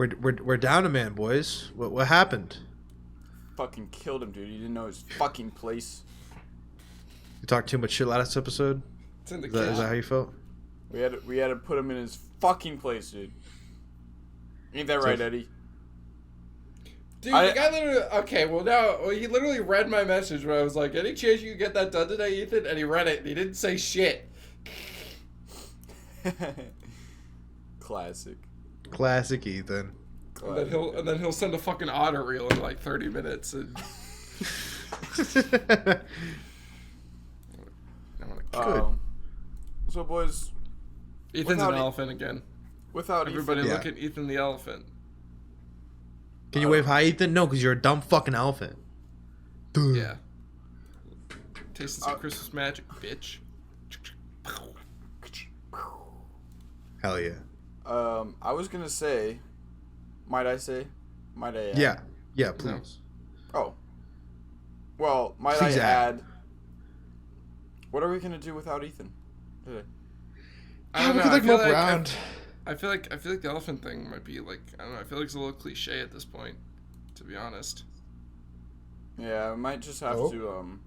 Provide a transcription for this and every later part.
We're down a man, boys. What happened? Fucking killed him, dude. He didn't know his fucking place. You talked too much shit last episode. It's in the Is that how you felt? We had to put him in his fucking place, dude. Ain't that right, Eddie? Dude, the guy literally... Okay, he literally read my message where I was like, any chance you could get that done today, Ethan? And he read it, and he didn't say shit. Classic Ethan. And then he'll send a fucking otter reel in like 30 minutes. And... Good. So, boys... Ethan's an elephant again. Without Everybody Ethan... look at Ethan the elephant. Can you wave hi, Ethan? No, because you're a dumb fucking elephant. Dude. Yeah. Tasting some Christmas magic, bitch. Hell yeah. I was gonna say... Might I say? Might I add? Yeah, please. No. Oh. Well, might Please I add... What are we gonna do without Ethan today? I don't know. We could mope around. I feel like the elephant thing might be like, I don't know, I feel like it's a little cliche at this point, to be honest. Yeah, I might just have to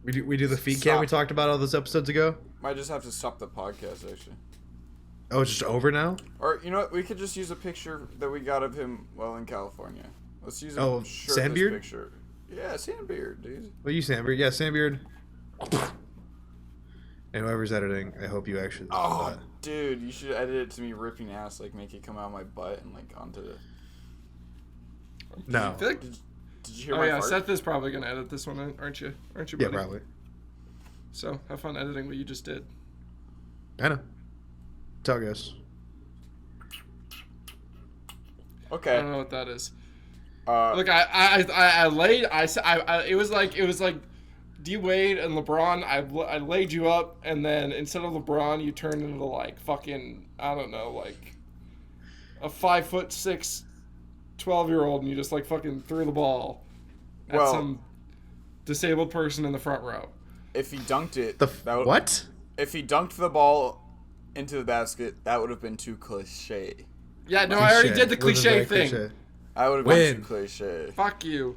We do the feed cam we talked about all those episodes ago? might just have to stop the podcast actually. Oh, it's just over now? Or you know what, we could just use a picture that we got of him while in California. Let's use a shirtless Sandbeard? picture. Yeah, Sandbeard, dude. Well, you Sandbeard. Yeah, Sandbeard. And whoever's editing, I hope you actually listen to that. Dude, you should edit it to me ripping ass, like make it come out of my butt and like onto the... No. I feel like, Did you hear my fart? Seth is probably going to edit this one, aren't you? Aren't you, buddy? Yeah, probably. So, have fun editing what you just did. I know. Tell guys. Okay. I don't know what that is. Look, Look, it was like D-Wade and LeBron, I laid you up, and then instead of LeBron, you turned into like fucking, I don't know, like a 5'6", 12-year-old, and you just like fucking threw the ball at some disabled person in the front row. if he dunked it... What? If he dunked the ball into the basket, that would have been too cliche. Yeah, no, I already did the cliche thing. Cliche. I would have been too cliche. Fuck you.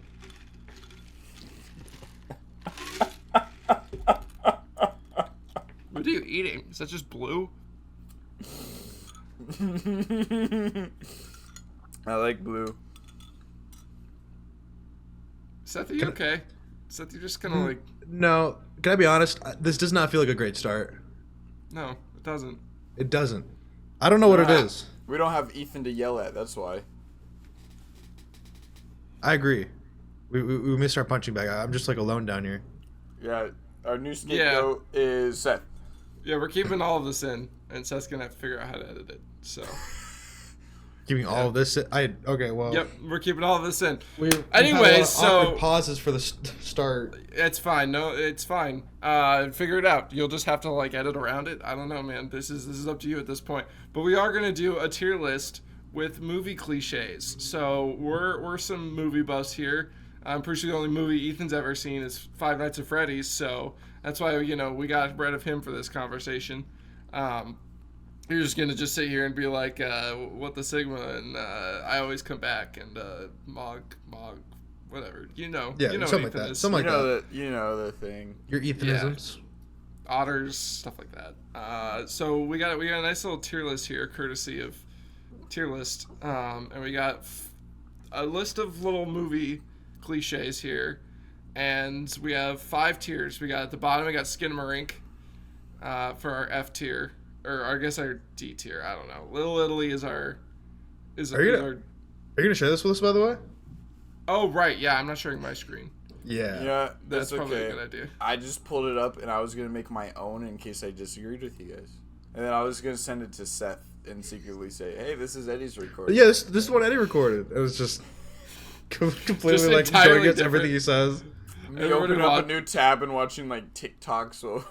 What are you eating? Is that just blue? I like blue. Seth, are you okay? Seth, you're just kind of like... No. Can I be honest? This does not feel like a great start. No, it doesn't. It doesn't. I don't know what it is. We don't have Ethan to yell at, that's why. I agree. We missed our punching bag. I'm just like alone down here. Yeah, our new scapegoat is Seth. Yeah, we're keeping all of this in, and Seth's going to have to figure out how to edit it, so... Giving all of this. Okay, well. Yep, we're keeping all of this in. Anyways, so pauses for the start. It's fine. No, it's fine. Figure it out. You'll just have to like edit around it. I don't know, man. This is up to you at this point. But we are gonna do a tier list with movie cliches. So we're some movie buffs here. I'm pretty sure the only movie Ethan's ever seen is Five Nights at Freddy's. So that's why we got rid of him for this conversation. You're just gonna just sit here and be like, what the Sigma, and I always come back, and Mog, whatever. Yeah, Ethan something like that. is. Something like that. You know the thing. Your Ethanisms. Yeah. Otters, stuff like that. So we got a nice little tier list here, courtesy of Tier List, and we got a list of little movie cliches here, and we have 5 tiers. We got at the bottom, we got Skinamarink for our F tier. Or I guess our D tier. I don't know. Little Italy is our. Are you gonna share this with us, by the way? Oh right, yeah. I'm not sharing my screen. Yeah. Yeah, That's okay. probably a good idea. I just pulled it up and I was gonna make my own in case I disagreed with you guys, and then I was gonna send it to Seth and secretly say, "Hey, this is Eddie's recording." Yeah, this is what Eddie recorded. It was just completely Just like entirely going against different. everything he says. Me opening up a new tab and watching like TikToks over.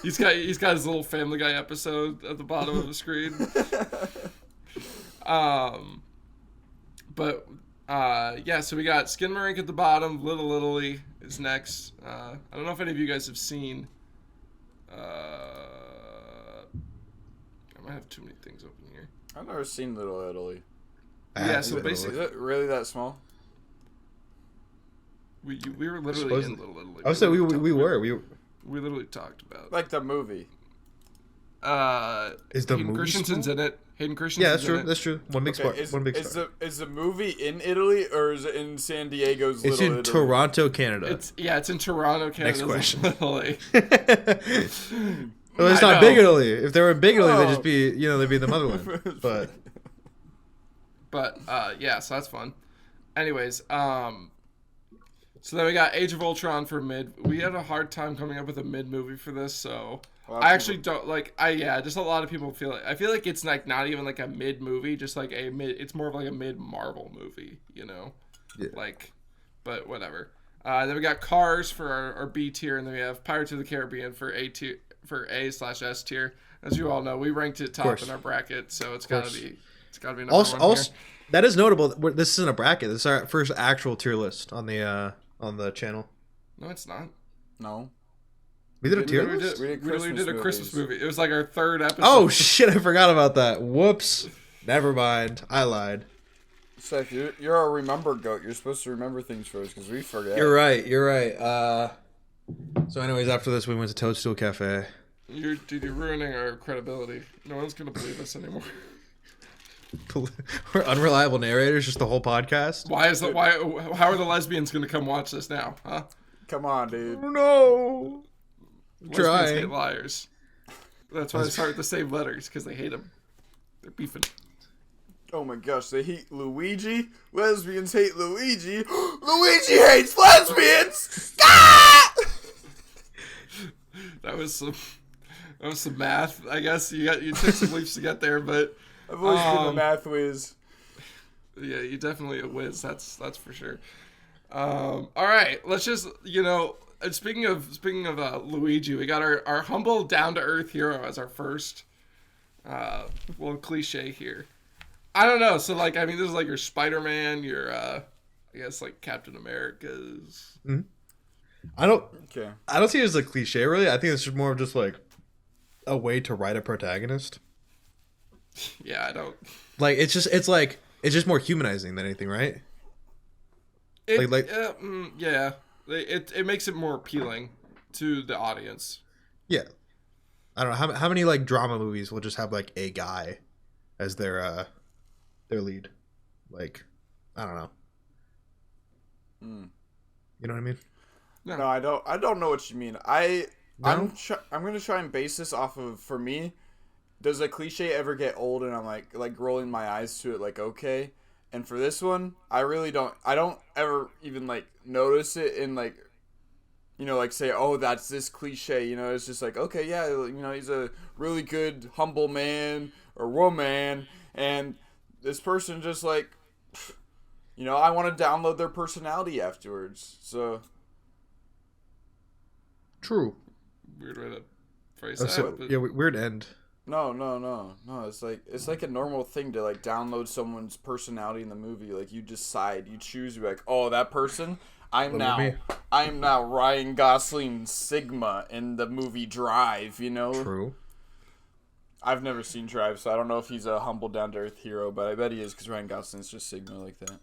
He's got his little Family Guy episode at the bottom of the screen. Yeah, so we got Skinamarink at the bottom. Little Italy is next. I don't know if any of you guys have seen. I'm I have too many things open here. I've never seen Little Italy. Yeah, so Is basically, it really that small? we were literally Supposedly. in Little Italy. I would say we were. We literally talked about. Like the movie. Is the Hayden movie Christensen's small? in it. Hayden Yeah, Christensen's that's true. in it. That's true. One big spot. One big star. Is the movie in Italy or is it in San Diego's It's Little in Italy? Toronto, Canada. It's in Toronto, Canada. Next question. Italy. Well, it's I not know. Big Italy. If they were in Big Italy, they'd Oh. just be, they'd be in the motherland. But But yeah, so that's fun. Anyways, so then we got Age of Ultron for mid. We had a hard time coming up with a mid movie for this, so I actually don't like. Just a lot of people feel it. I feel like it's like not even like a mid movie, just like a mid. It's more of like a mid Marvel movie, Yeah. Like, but whatever. Then we got Cars for our B tier, and then we have Pirates of the Caribbean for A/S tier. As you all know, we ranked it top in our bracket, so it's gotta be number one also, here. that is notable. This isn't a bracket. This is our first actual tier list on the channel. No, it's not. No. We did a tier We list? literally did a Christmas movie. It was like our third episode. Oh, shit. I forgot about that. Whoops. Never mind. I lied. Seth, you're a remember goat. You're supposed to remember things for us because we forget. You're right. So anyways, after this, we went to Toadstool Cafe. You're ruining our credibility. No one's gonna believe us anymore. We're unreliable narrators just the whole podcast. How are the lesbians gonna come watch this now, huh? Come on, dude. No. Lesbians Trying. hate liars. That's why they start with the same letters, because they hate them. They're beefing. Oh my gosh, they hate Luigi. Lesbians hate Luigi. Luigi hates lesbians. Ah! That was some math. I guess you took some leaps to get there, but I've always been a math whiz. yeah, you definitely a whiz. That's for sure. All right, let's just speaking of Luigi, we got our humble down to earth hero as our first little cliche here. I don't know. So like, I mean, this is like your Spider-Man, your I guess like Captain America's. Mm-hmm. I don't see it as a cliche really. I think it's just more of just like a way to write a protagonist. Yeah, I don't. Like it's just more humanizing than anything, right? Yeah. It makes it more appealing to the audience. Yeah. I don't know how many like drama movies will just have like a guy as their lead. Like, I don't know. You know what I mean? No, I don't know what you mean. I'm gonna try and base this off of, for me, does a cliche ever get old and I'm like rolling my eyes to it like, okay? And for this one, I really don't. I don't ever even like notice it in like, like say, oh, that's this cliche. It's just like, okay, yeah, he's a really good humble man or woman, and this person just like, I want to download their personality afterwards. So. True. Weird way to phrase that. But... Yeah, weird end. No. It's like a normal thing to like download someone's personality in the movie. Like you decide, you choose. You're like, oh, that person. I'm now Ryan Gosling Sigma in the movie Drive. True. I've never seen Drive, so I don't know if he's a humble, down to earth hero, but I bet he is because Ryan Gosling's just Sigma like that.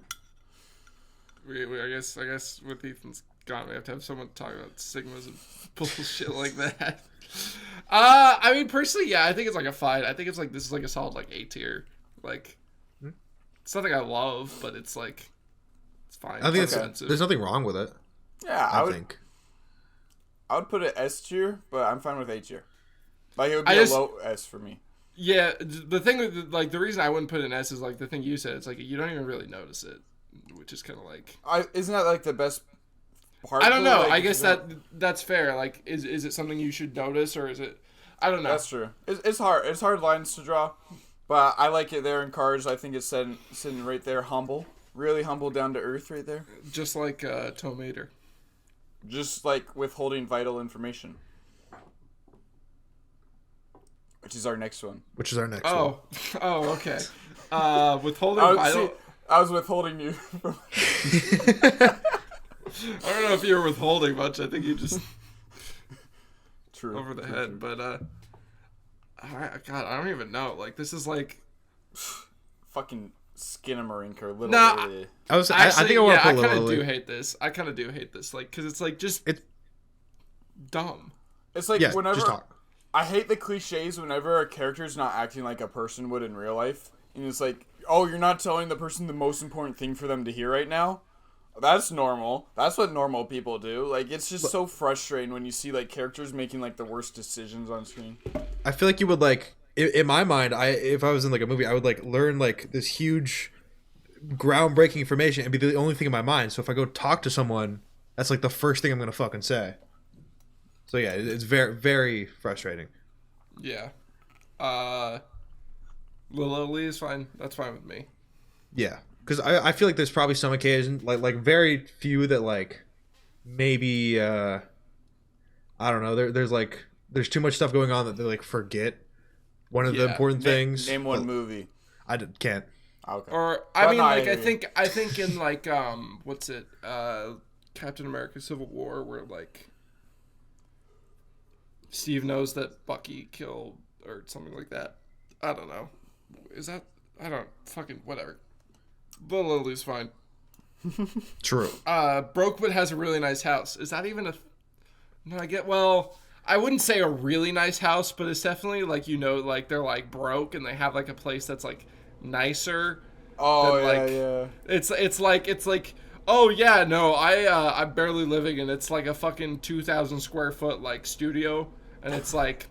I guess with Ethan's gone, we have to have someone talk about Sigmas and bullshit like that. I mean, personally, yeah, I think it's like a 5. I think it's like this is like a solid like A tier. Like, it's nothing I love, but it's like it's fine. I think expensive. There's nothing wrong with it. Yeah, I think. I would put it S tier, but I'm fine with A tier. Like it would be a low S for me. Yeah, the thing with like the reason I wouldn't put it in S is like the thing you said. It's like you don't even really notice it, which is kind of like. Isn't that like the best part? I don't know. Like, I guess that's fair. Like, is it something you should notice or is it? I don't know. That's true. It's hard. It's hard lines to draw, but I like it there in Cars. I think it's sitting right there, humble, really humble, down to earth, right there. Just like Tomater. Just like withholding vital information. Which is our next one. Oh, okay. Withholding vital. I was withholding you. I don't know if you were withholding much. I think you just true over the head. True. But God, I don't even know. Like, this is like fucking Skinamarink or Little Nah, Italy. I think I want to I put kind of Little do Italy. hate this. I kind of do hate this. Like, because it's like just It's It's like yes, whenever just talk. I hate the cliches whenever a character's not acting like a person would in real life. And it's like, oh, you're not telling the person the most important thing for them to hear right now? That's normal. That's what normal people do. Like, it's just so frustrating when you see, like, characters making, like, the worst decisions on screen. I feel like you would like in my mind. If I was in like a movie, I would like learn like this huge, groundbreaking information and be the only thing in my mind. So if I go talk to someone, that's like the first thing I'm gonna fucking say. So yeah, it's very very frustrating. yeah. Lily is fine. That's fine with me. Yeah, because I feel like there's probably some occasion like very few that like maybe I don't know. There's too much stuff going on that they like forget one of the important things. Name one movie. Can't. Okay. Or But no, like hear you. I think in like what's it? Captain America: Civil War, where like Steve knows that Bucky killed or something like that. I don't know. Is that I don't fucking whatever. But Lily's fine. True. Brokewood has a really nice house. Is that even a? No, I wouldn't say a really nice house, but it's definitely like like they're like broke and they have like a place that's like nicer. Oh, than, yeah, like, yeah. It's like oh yeah no I'm barely living and it's like a fucking 2,000 square foot like studio and it's like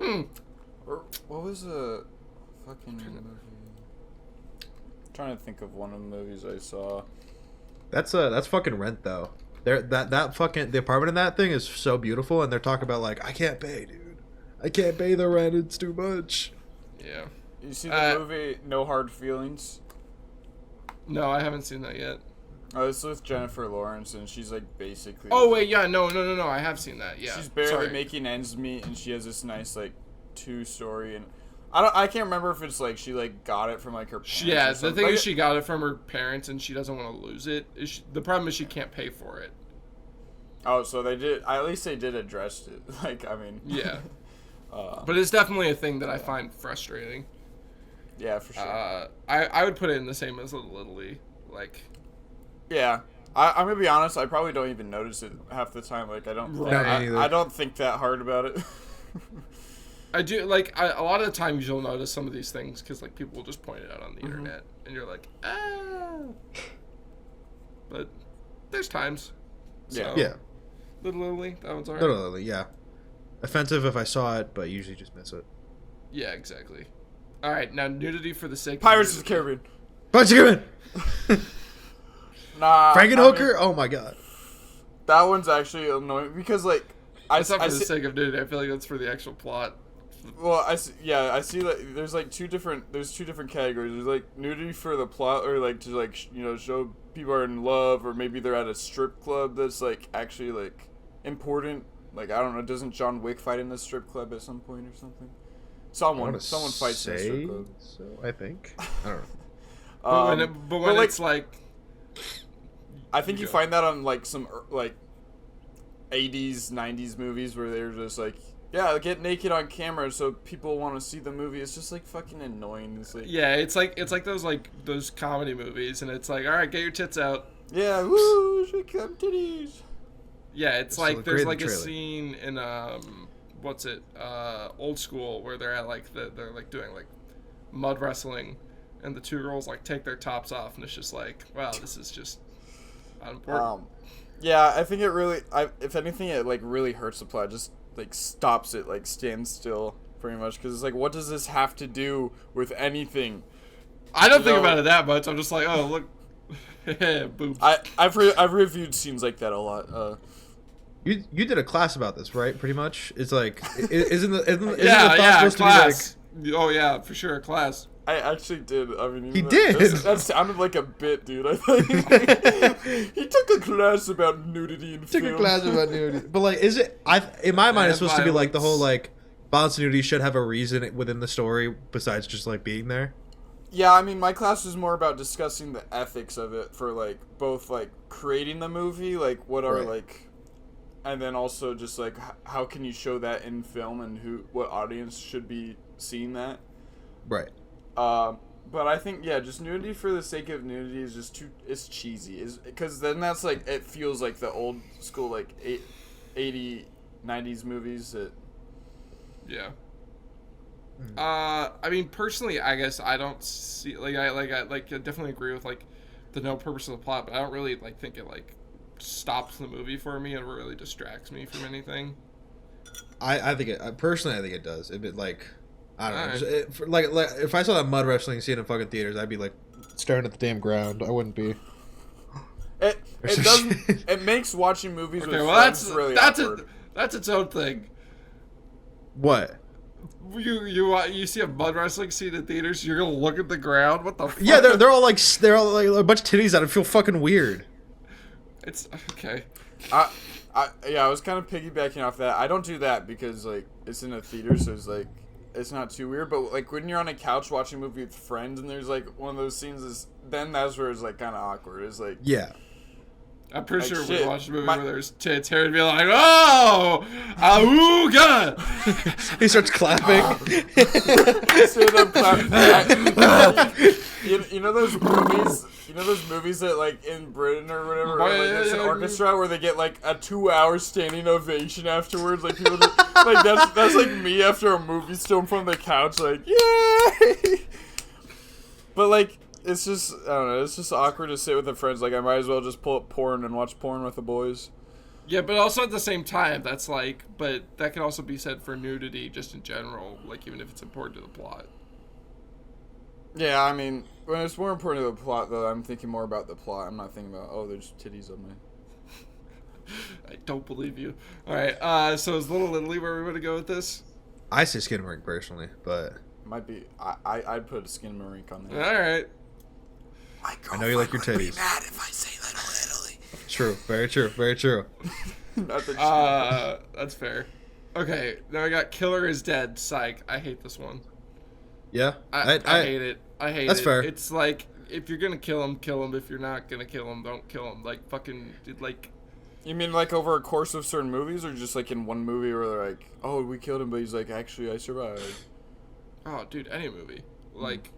Or what was the fucking movie? I'm trying to think of one of the movies I saw. That's fucking Rent though. That fucking the apartment in that thing is so beautiful, and they're talking about like I can't pay, dude. I can't pay the rent. It's too much. yeah. You see the movie No Hard Feelings? No, I haven't seen that yet. Oh, it's with Jennifer Lawrence, and she's like basically. Oh wait, yeah, no, I have seen that. Yeah, She's barely Sorry. making ends meet, and she has this nice like 2-story, and I can't remember if it's like she like got it from like her parents. Yeah, or the something. thing Like, is she got it from her parents and she doesn't want to lose it. The problem is she can't pay for it. Oh, so they did. At least they did address it. Like, I mean. Yeah. But it's definitely a thing that I find frustrating. Yeah, for sure. I would put it in the same as Little Italy. Like, Yeah. I'm gonna be honest. I probably don't even notice it half the time. Like, I don't. Right. I don't think that hard about it. I do, like, a lot of the times you'll notice some of these things because, like, people will just point it out on the internet. And you're like, ah. But there's times. So, Yeah. Little Italy, that one's alright. Literally, yeah. Offensive if I saw it, but usually just miss it. Yeah, exactly. Alright, now nudity for the sake Pirates of the nudity. Caribbean. Bunch of Nah. Frankenhooker? I mean, Oh my god. that one's actually annoying because like It's not for the see, sake of nudity. I feel like that's for the actual plot. well, I see like there's like two different categories. There's like nudity for the plot, or like to like show people are in love, or maybe they're at a strip club that's like actually like important. Like, I don't know, doesn't John Wick fight in the strip club at some point or something? Someone fights in a strip club. So I think. I don't know. But when like, it's like, I think you go. find that on like some like 80s 90s movies where they're just like, yeah, get naked on camera so people want to see the movie. It's just like fucking annoying. It's like, yeah, it's like those comedy movies, and it's like, all right, get your tits out. yeah, woo, shake them titties. Yeah, it's So like there's great like a trailer. scene in what's it, Old School, where they're at like they're like doing like mud wrestling, and the two girls like take their tops off, and it's just like, wow, this is just unimportant. Yeah, I think it really, if anything, it like really hurts the plot. Just like stops it, like stands still, pretty much, because it's like, what does this have to do with anything? I don't think about it that much. I'm just like, oh look, boobs. I've reviewed scenes like that a lot. You did a class about this, right? Pretty much. It's like isn't the yeah, thought supposed class. Oh yeah, for sure, class. I actually did. I mean, He did? That sounded like a bit, dude. I think he took a class about nudity in film. Took a class about nudity, but like, is it? In my mind, it's supposed to be like the whole like violence and nudity should have a reason within the story besides just like being there. Yeah, I mean, my class was more about discussing the ethics of it for like both like creating the movie, like what are Right. like and then also just like how can you show that in film and what audience should be seeing that. Right. But I think just nudity for the sake of nudity is just it's cheesy. Because then that's like it feels like the old school like 80, 90s movies that. Yeah. I mean, personally, I guess I don't see I definitely agree with like the no purpose of the plot, but I don't really like think it like stops the movie for me and really distracts me from anything. I think it personally. I think it does. If it like, I don't know. Alright. Just, like if I saw that mud wrestling scene in fucking theaters, I'd be like staring at the damn ground. I wouldn't be. It doesn't. It makes watching movies with Well, friends really awkward. That's its own thing. What? You see a mud wrestling scene in theaters, you're gonna look at the ground. What the fuck? Yeah, they're all like a bunch of titties that feel fucking weird. It's okay. I was kind of piggybacking off that. I don't do that because like it's in a theater, so it's like it's not too weird. But like when you're on a couch watching a movie with friends and there's like one of those scenes, then that's where it's like kind of awkward. It's like Yeah. I'm pretty like, sure shit, we watched a movie where there's tits. Harry'd be like, "Oh, awooga!" He starts clapping. Straight up clap. You know those movies? You know those movies that like in Britain or whatever, like it's an orchestra where they get like a 2-hour standing ovation afterwards. Like people, like that's like me after a movie, still from the couch, like yay. But like it's just I don't know. It's just awkward to sit with the friends. Like I might as well just pull up porn and watch porn with the boys. Yeah, but also at the same time, that's like, but that can also be said for nudity, just in general. Like even if it's important to the plot. Yeah, I mean, when it's more important to the plot, though, I'm thinking more about the plot. I'm not thinking about, oh, there's titties on my... I don't believe you. All right, so is Little Italy where we want to go with this? I say Skinamarink personally, but Might be... I'd put a Skinamarink on there. All right. My I know you like your girlfriend would titties. be mad if I say Little Italy. True. Very true. Very true. Not that That's fair. Okay, now I got Killer is Dead. Psych. I hate this one. Yeah. I hate it. I hate That's it. fair. It's like, if you're gonna kill him, kill him. If you're not gonna kill him, don't kill him. Like, fucking, like... You mean like over a course of certain movies, or just like in one movie where they're like, oh, we killed him, but he's like, actually, I survived. Oh, dude, any movie. Like...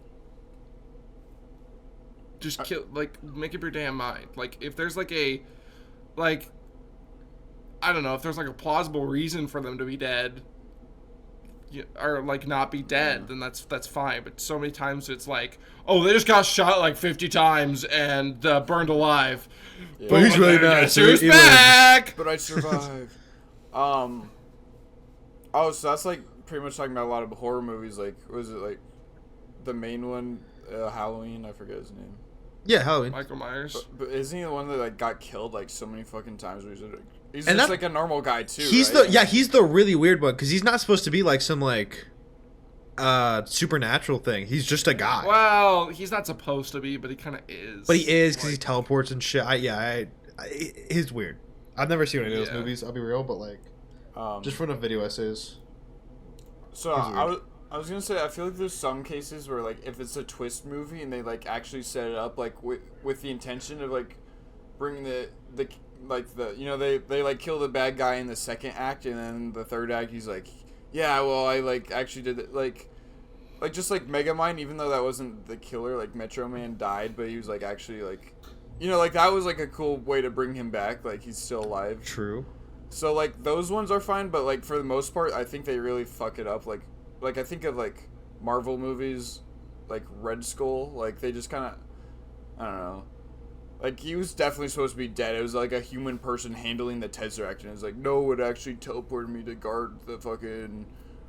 Just kill, like, make up your damn mind. Like, if there's like a... Like... I don't know, if there's like a plausible reason for them to be dead... or like not be dead, then that's fine. But so many times it's like, oh, they just got shot like 50 times and burned alive. Yeah. But he's really bad. So he's back. But I survived. Oh, so that's like pretty much talking about a lot of horror movies. Like, was it like the main one, Halloween? I forget his name. Yeah, Halloween. Michael Myers. But isn't he the one that like got killed like so many fucking times? Where he's And just like a normal guy too. He's right? he's the really weird one because he's not supposed to be like some like supernatural thing. He's just a guy. Well, he's not supposed to be, but he kind of is. But he is because he teleports and shit. He's weird. I've never seen any of those movies. I'll be real, but like, just from the video essays. So I was gonna say I feel like there's some cases where like if it's a twist movie and they like actually set it up like with the intention of like bringing the they like kill the bad guy in the second act and then the third act he's like, yeah, well I like actually did it like just like Megamind, even though that wasn't the killer, like Metro Man died, but he was like actually like, like that was like a cool way to bring him back, like he's still alive. True. So like those ones are fine, but like for the most part I think they really fuck it up. Like I think of like Marvel movies like Red Skull, like they just kind of, I don't know. Like, he was definitely supposed to be dead. It was like a human person handling the Tesseract, and it's like, no, it actually teleported me to guard the fucking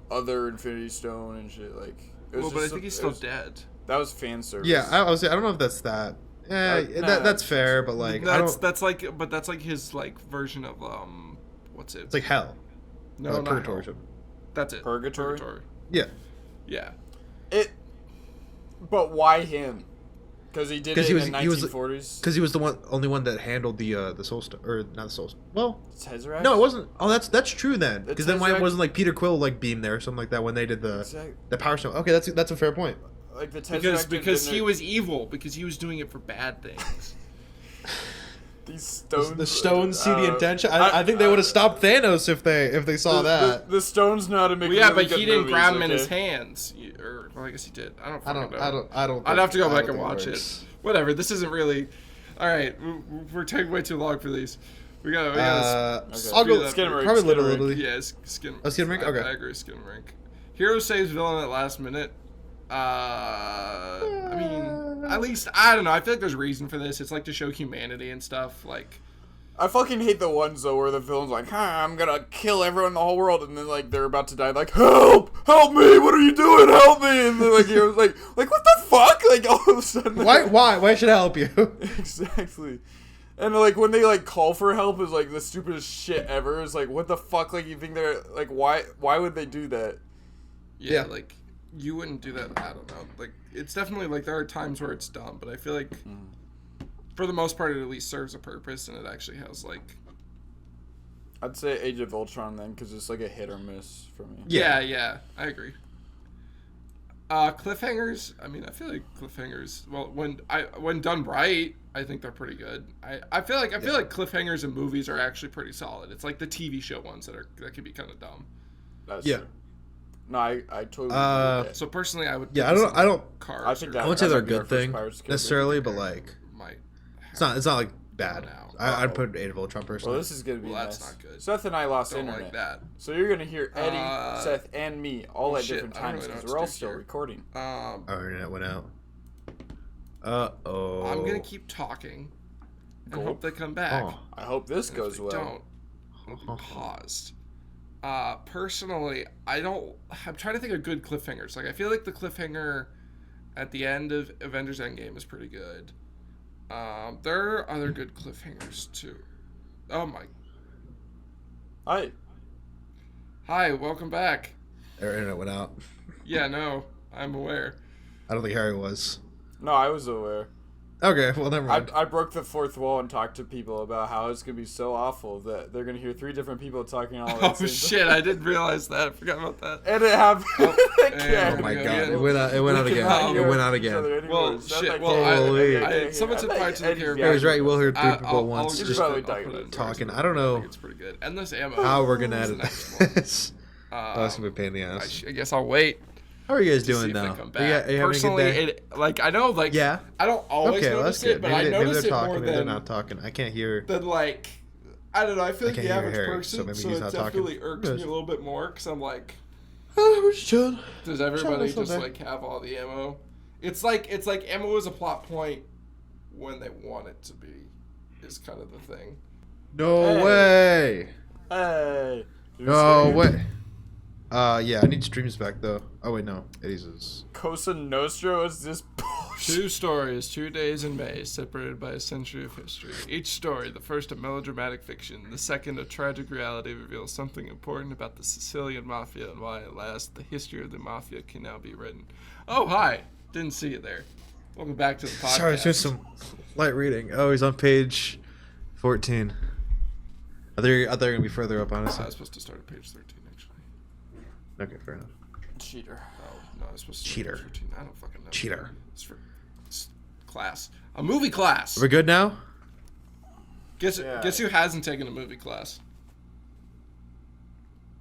other Infinity Stone and shit. Like, it was well, but I think he's still dead. That was fan service. Yeah, I don't know if that's that. That's fair, but like, that's like his like version of what's it? It's like hell. No, not purgatory. hell. That's it. Purgatory. Yeah. Yeah. But why him? Because he did it in the 1940s. Because he was the only one that handled the Soul Stone, or not the Soul Stone. Well, Tesseract? no, it wasn't. Oh, that's true then. Because then why Tesseract... wasn't like Peter Quill like beamed there or something like that when they did the Power Stone? Okay, that's a fair point. Like the Tesseract because he was evil, because he was doing it for bad things. These stones. The stones see the intention. I think they would have stopped Thanos if they saw that. The stones know how to make. Well, yeah, really but good he didn't movies, grab him okay? in his hands. Or well, I guess he did. I don't know. I don't. I'd have to go I back don't and think watch works. it. Whatever. This isn't really. All right, we're taking way too long for these. We got. Okay. I'll go. Skin rink, Probably skin rink. literally. Yeah, skin. Oh, skin rink? Okay. I agree. Skin rink. Hero saves villain at last minute. I mean, at least I don't know. I feel like there's reason for this. It's like to show humanity and stuff. Like, I fucking hate the ones though where the villain's like, I'm gonna kill everyone in the whole world, and then like they're about to die, like, help me, what are you doing, help me, and then like hero's like what the fuck, like all of a sudden. Why should I help you? Exactly. And like when they like call for help is like the stupidest shit ever. It's like what the fuck, like you think they're like why would they do that? yeah, like you wouldn't do that. I don't know. Like it's definitely like there are times where it's dumb, but I feel like for the most part it at least serves a purpose and it actually has like. I'd say Age of Ultron then, because it's like a hit or miss for me. Yeah, I agree. Cliffhangers. I mean, I feel like cliffhangers. Well, when done right, I think they're pretty good. I feel like cliffhangers in movies are actually pretty solid. It's like the TV show ones that can be kind of dumb. That's Yeah. true. No, I totally agree with that. So personally, I would. Yeah, put this I in don't. Cars. I think or that- I wouldn't say That they're a might be our good first thing Pirates Kid necessarily, but like might. it's not like bad. now. I'd put Age of Ultron Well, personally. this is gonna be Well, that's nice. not good. Seth and I lost Don't internet, like that. so you're gonna hear Eddie, Seth, and me all at shit, different I don't times really know because what we're to all do still here. recording. Our internet went out. Uh-oh. I'm gonna keep talking and Cool. hope they come back. Oh. I hope this And if goes they well. don't, it'll be paused. Personally, I'm trying to think of good cliffhangers. Like, I feel like the cliffhanger at the end of Avengers Endgame is pretty good. There are other good cliffhangers, too. Oh, my. Hi, welcome back. Our internet went out. Yeah, no, I'm aware. I don't think Harry was. No, I was aware. Okay, well never mind. I broke the fourth wall and talked to people about how it's gonna be so awful that they're gonna hear 3 different people talking all at the Oh, same shit, I didn't realize that. I forgot about that. And it happened again. Oh my Yeah. god, it went out. It went out We again. cannot It hear went out each other again. anymore. Well, Seth, shit, I well, can't- Holy. I can't someone hear. said Pirates of the Eddie's Caribbean. Harry's right. You will hear 3 I'll people at once. give Just it- probably I'll put it died in talking. Pirates I don't of the Caribbean. know think it's pretty good. Endless ammo. how we're gonna is the edit next one. this. Oh, that's gonna be a pain in the ass. I guess I'll wait. How are you guys To see doing if they now? come Are you back. having a good Personally, day? I know, like, Yeah. I don't always Okay, well that's notice it, good. but Maybe, I maybe notice they're it talking. more Maybe they're than, not talking. I can't hear. like, I don't know. I feel I like can't the hear average Harry, person, so maybe so he's it not talking. definitely irks Yes. me a little bit more because I'm like, Oh, we're just chilling. does everybody Chilling just day. like have all the ammo? It's like ammo is a plot point when they want it to be, is kind of the thing. No Hey. way. Hey. No way. Yeah, I need streams back though. Oh wait, no, Eddie's is. Cosa Nostra is this bullshit. 2 stories, 2 days in May, separated by a century of history. Each story, the first a melodramatic fiction, the second a tragic reality, reveals something important about the Sicilian Mafia and why, at last, the history of the Mafia can now be written. Oh, hi! Didn't see you there. Welcome back to the podcast. Sorry, it's just some light reading. Oh, he's on page 14. I thought you were gonna be further up, I honestly. was supposed to start at page 13, actually. Okay, fair enough. Cheater. Oh, no, I was supposed to Cheater. start at 13. I don't fucking know. Cheater. It's class. A movie class! Are we good now? Guess Yeah. who hasn't taken a movie class?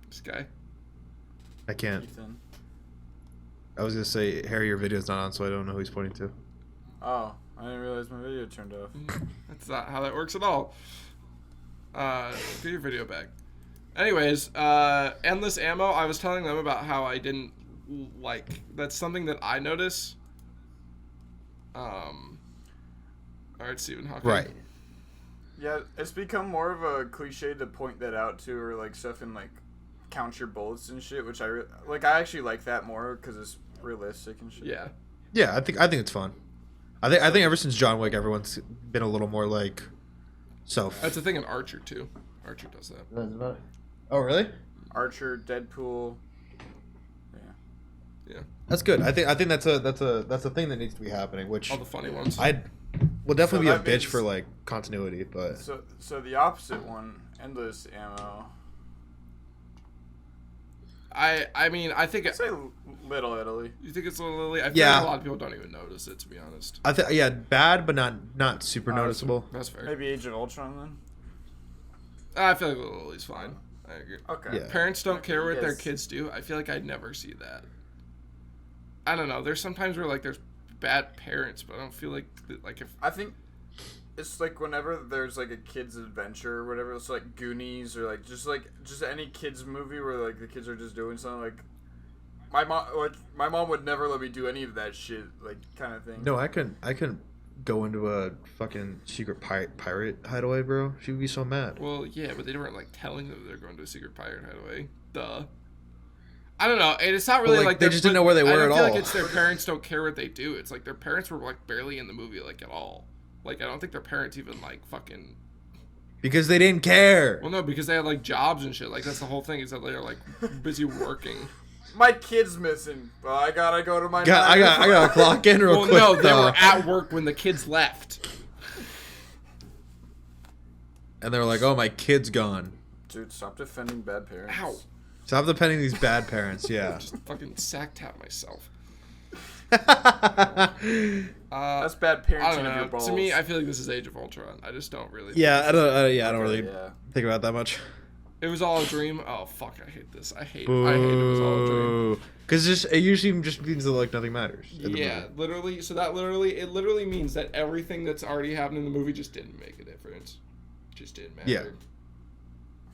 This guy. I can't. Ethan. I was gonna say Harry, your video's not on, so I don't know who he's pointing to. Oh, I didn't realize my video turned off. That's not how that works at all. Get your video back. Anyways, endless ammo. I was telling them about how I didn't like. That's something that I notice. All right, Stephen Hawking. Right. Yeah, it's become more of a cliche to point that out too, or like stuff and like count your bullets and shit, which I actually like that more because it's realistic and shit. Yeah. Yeah, I think it's fun. I think ever since John Wick, everyone's been a little more like self. That's a thing in Archer too. Archer does that. Oh really? Archer, Deadpool. Yeah. That's good. I think that's a thing that needs to be happening. Which All the funny ones. I will definitely So be a that bitch means- for like continuity, but So the opposite one, endless ammo. I mean, I think I'd say Little Italy. You think it's Little Italy? I feel Yeah. like a lot of people don't even notice it, to be honest. I think bad, but not super noticeable. That's fair. Maybe Age of Ultron then. I feel like Little Italy's fine. I agree. Okay. Yeah. Parents don't care what their Yes. kids do. I feel like I'd never see that. I don't know. There's sometimes where like there's bad parents, but I don't feel like if I think it's like whenever there's like a kid's adventure or whatever, it's like Goonies or like just any kids movie where like the kids are just doing something like my mom would never let me do any of that shit like kind of thing. No, I can go into a fucking secret pirate hideaway, bro. She would be so mad. well, yeah, but they weren't like telling them they're going to a secret pirate hideaway. Duh. I don't know, and it's not really like, like they just didn't know where they were I don't at feel all. like it's their parents don't care what they do. It's like their parents were like barely in the movie like at all. Like I don't think their parents even like fucking. Because they didn't care. Well, no, because they had like jobs and shit. Like that's the whole thing is that they're like busy working. My kid's missing. Well, I gotta go to my. I gotta clock in real Well, quick. no, they though. were at work when the kids left. And they were like, "Oh, my kid's gone." Dude, stop defending bad parents. Ow! Stop depending these bad parents. Yeah. Just fucking sack tap myself. That's bad I parenting don't of your know. balls. To me, I feel like this is Age of Ultron. I just don't really. Yeah, I don't. I don't Okay, really yeah. think about that much. It was all a dream. Oh fuck! I hate this. I hate it was all a dream. Because it usually just means that like nothing matters. in the Yeah, movie. literally. So that literally means that everything that's already happened in the movie just didn't make a difference. Just didn't matter. Yeah.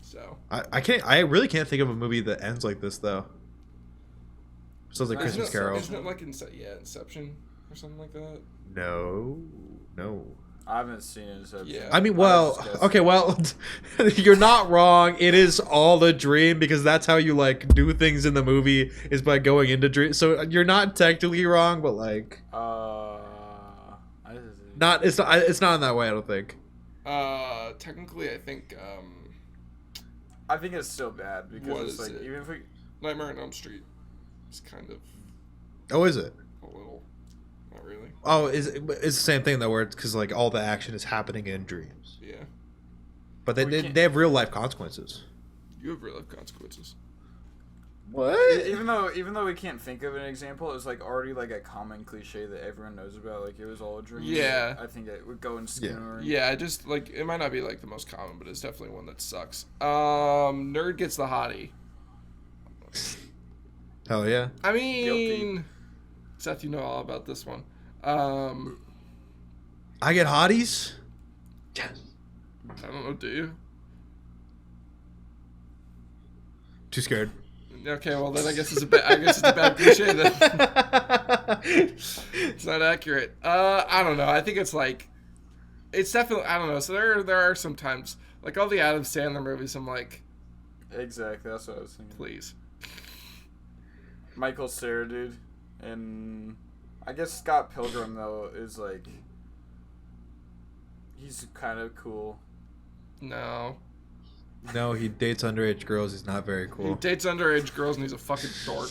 So. I really can't think of a movie that ends like this though. Sounds like Christmas Carol. Isn't it like Inception or something like that? No. I haven't seen it. So Yeah. I mean, was well, just guessing. okay, well, you're not wrong. It is all a dream because that's how you like do things in the movie is by going into dream. So you're not technically wrong, but like not. It's not in that way. I don't think. Technically, I think I think it's still bad because What it's is like it? even if we Nightmare on Elm Street is kind of Oh, is it? a little, not really. Oh, it's the same thing though, where it's because like all the action is happening in dreams, Yeah, but We they can't- have real life consequences. you have real life consequences. What? even though we can't think of an example, it's like already like a common cliche that everyone knows about. Like it was all a dream. Yeah. I think it would go in Skinner. Yeah, I just like it might not be like the most common, but it's definitely one that sucks. Nerd gets the hottie. Hell yeah. I mean, Guilty. Seth, you know all about this one. I get hotties. Yes. I don't know. Do you? Too scared. Okay, well then I guess it's a bad cliche then. It's not accurate. I don't know. I think it's like, it's definitely, I don't know. So there are some times like all the Adam Sandler movies. I'm like, Exactly. That's what I was thinking. please. Michael Cera, dude, and I guess Scott Pilgrim though is like he's kind of cool. No. No, he dates underage girls. He's not very He cool. dates underage girls and he's a fucking dork.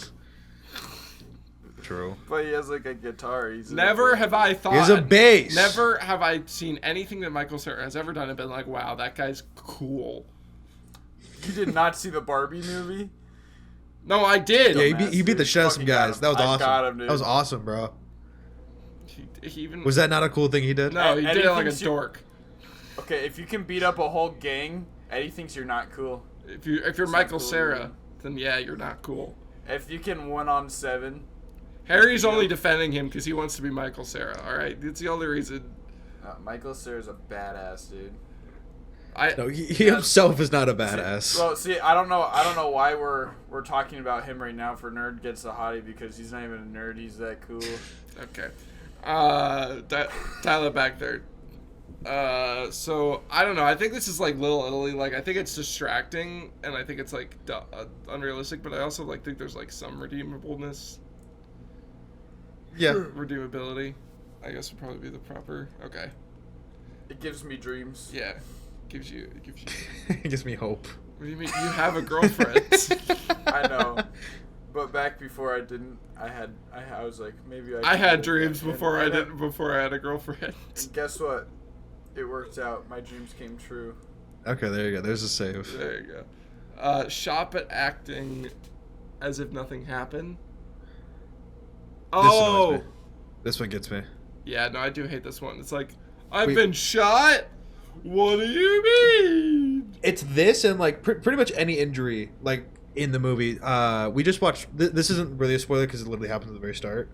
True. But he has like a guitar. Never have I thought. He has a bass. Never have I seen anything that Michael Cera has ever done and been like, wow, that guy's cool. You did not see the Barbie movie? No, I did. Yeah, Dumbass, he beat the dude. shit out of some Fucking got guys. him. That was I awesome. got him, dude. That was awesome, bro. He even Was that not a cool thing he did? no, he did it like a Anything she- dork. Okay, if you can beat up a whole gang, Eddie thinks you're not cool. If you're not Michael cool, Cera, dude. then yeah, you're not cool. If you can 1-on-7, Harry's only defending him because he wants to be Michael Cera. All right, that's the only reason. Michael Cera's a badass, dude. No, he himself is not a badass. Well, see, I don't know why we're talking about him right now for Nerd Gets the Hottie because he's not even a nerd. He's that cool. Okay. Dial it back there. So I don't know. I think this is like Little Italy. Like I think it's distracting, and I think it's like unrealistic. But I also like think there's like some redeemableness, Yeah. redeemability. I guess would probably be the proper. Okay. It gives me dreams. Yeah. Gives you. It gives me hope. What do you mean? You have a girlfriend. I know. But back before I didn't, I was like, maybe I had could- dreams and- before I and- did. Before I had a girlfriend. And guess what? It worked out. My dreams came true. Okay, there you go. There's a save. There you go. Shop at acting as if nothing happened. Oh. me. This one gets me. Yeah, no, I do hate this one. It's like, I've Wait. been shot? What do you mean? It's this and like pretty much any injury like in the movie. We just watched. This isn't really a spoiler because it literally happens at the very start.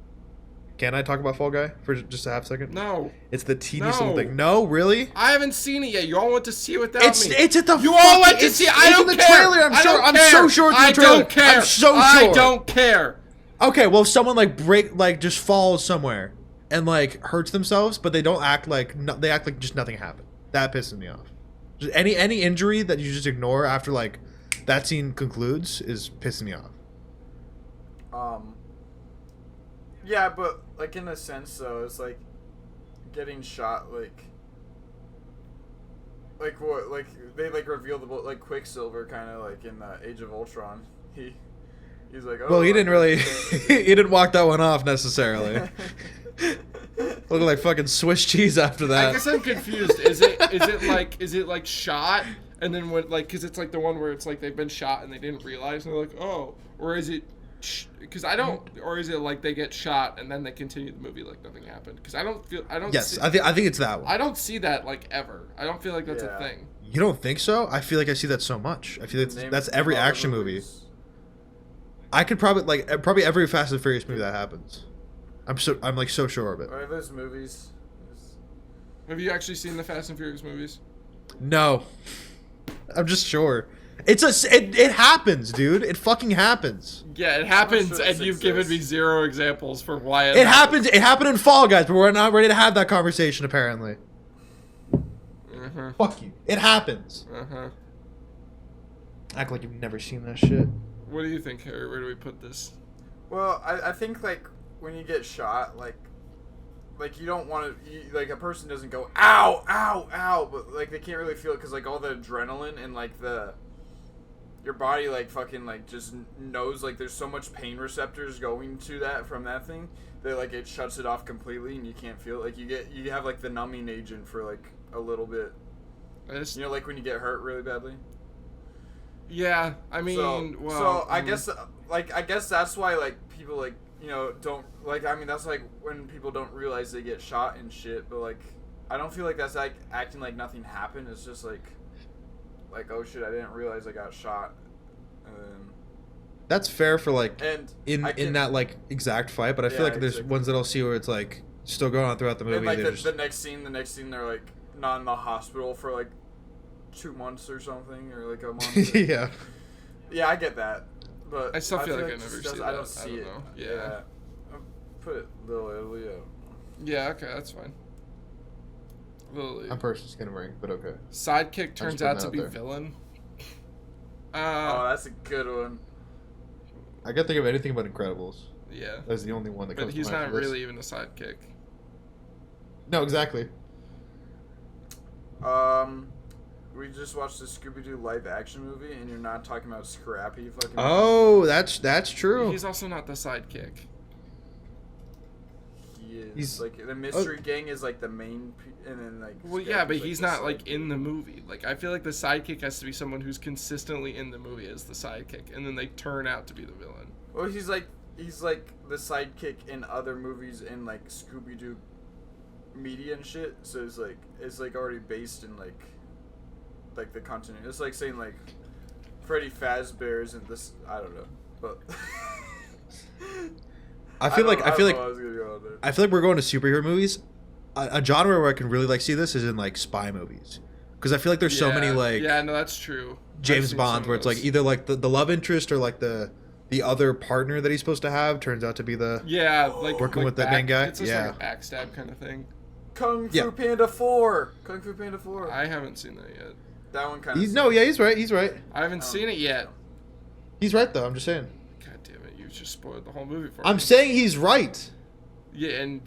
Can I talk about Fall Guy for just a half second? No. It's the teeniest little No. thing. No, really? I haven't seen it yet. You all went to see it without It's me. it's at the. You all went to it's, see it. I it's don't in the care. trailer. I'm I sure. don't I'm care. so sure it's in the I trailer. don't care. I'm so sure. I don't care. Okay, well, if someone like just falls somewhere and like hurts themselves, but they don't act like they act like just nothing happened. That pisses me off. Just any injury that you just ignore after like that scene concludes is pissing me off. Yeah, but like in a sense though, it's like getting shot like what like they like revealed about like Quicksilver kind of like in Age of Ultron. He's like, oh, Well, he didn't really he didn't walk that one off necessarily. Looking like fucking Swiss cheese after that. I guess I'm confused. Is it like shot and then when like because it's like the one where it's like they've been shot and they didn't realize and they're like, oh, or is it because I don't, or is it like they get shot and then they continue the movie like nothing happened? Because I don't. Yes, see, I think it's that one. I don't see that like ever. I don't feel like that's a Yeah. thing. You don't think so? I feel like I see that so much. I feel like that's every Name all the action movie. movies. I could probably every Fast and Furious movie that happens. I'm like so sure of it. Are those movies? Have you actually seen the Fast and Furious movies? No, I'm just sure. It happens, dude. It fucking happens. Yeah, it happens, sure and this you've given me exists. 0 examples for why It happens. It happened in Fall Guys, but we're not ready to have that conversation. Apparently. Uh-huh. Fuck you. It happens. Uh-huh. Act like you've never seen that shit. What do you think, Harry? Where do we put this? Well, I think like when you get shot, like you don't want to, like a person doesn't go ow, ow, ow, but like they can't really feel it because like all the adrenaline and like your body like fucking like just knows like there's so much pain receptors going to that from that thing that like it shuts it off completely and you can't feel it. Like you have like the numbing agent for like a little bit. You know, like when you get hurt really badly. Yeah, I mean, I guess that's why like people like don't like. I mean, that's like when people don't realize they get shot and shit. But like, I don't feel like that's like acting like nothing happened. It's just like oh shit, I didn't realize I got shot. That's fair for like And in that like exact fight, but I feel Yeah, like there's exactly. ones that I'll see where it's like still going on throughout the movie. And like they're the next scene, they're like not in the hospital for like 2 months or something, or like a month. yeah. Yeah, I get that, but I still feel like I it never just see I that. don't see it. know. Yeah. I'll put it Little Italy. Yeah, okay, that's fine. Lily. I'm personally gonna ring, but okay. Sidekick turns putting out that to out be there. villain. Oh, that's a good one. I can't think of anything but Incredibles. Yeah. That's the only one that But comes he's to mind not for this. really even a sidekick. No, exactly. We just watched the Scooby-Doo live-action movie, and you're not talking about Scrappy fucking. Oh, that's true. He's also not the sidekick. He is. He's- Like the Mystery Gang is like the main, and then like. Well, yeah, but he's not like in the movie. Like I feel like the sidekick has to be someone who's consistently in the movie as the sidekick, and then they turn out to be the villain. Well, he's like the sidekick in other movies in like Scooby-Doo media and shit. So it's like already based in like the continuity. It's like saying like Freddy Fazbear isn't this. I don't know, but. I feel like we're going to superhero movies. A genre where I can really like see this is in like spy movies, because I feel like there's so many like Yeah, no, that's true. I've James seen Bond some where of it's like those. either like the love interest or like the other partner that he's supposed to have turns out to be the Yeah, like Working like with that main guy? It's just Yeah. like a backstab kind of thing. Kung Fu Yeah. Panda 4. Kung Fu Panda 4. I haven't seen that yet. That one kind of. he's he's right I haven't seen it yet. he's right though. I'm just saying. God damn it! You just spoiled the whole movie for me. I'm saying he's right. Yeah, and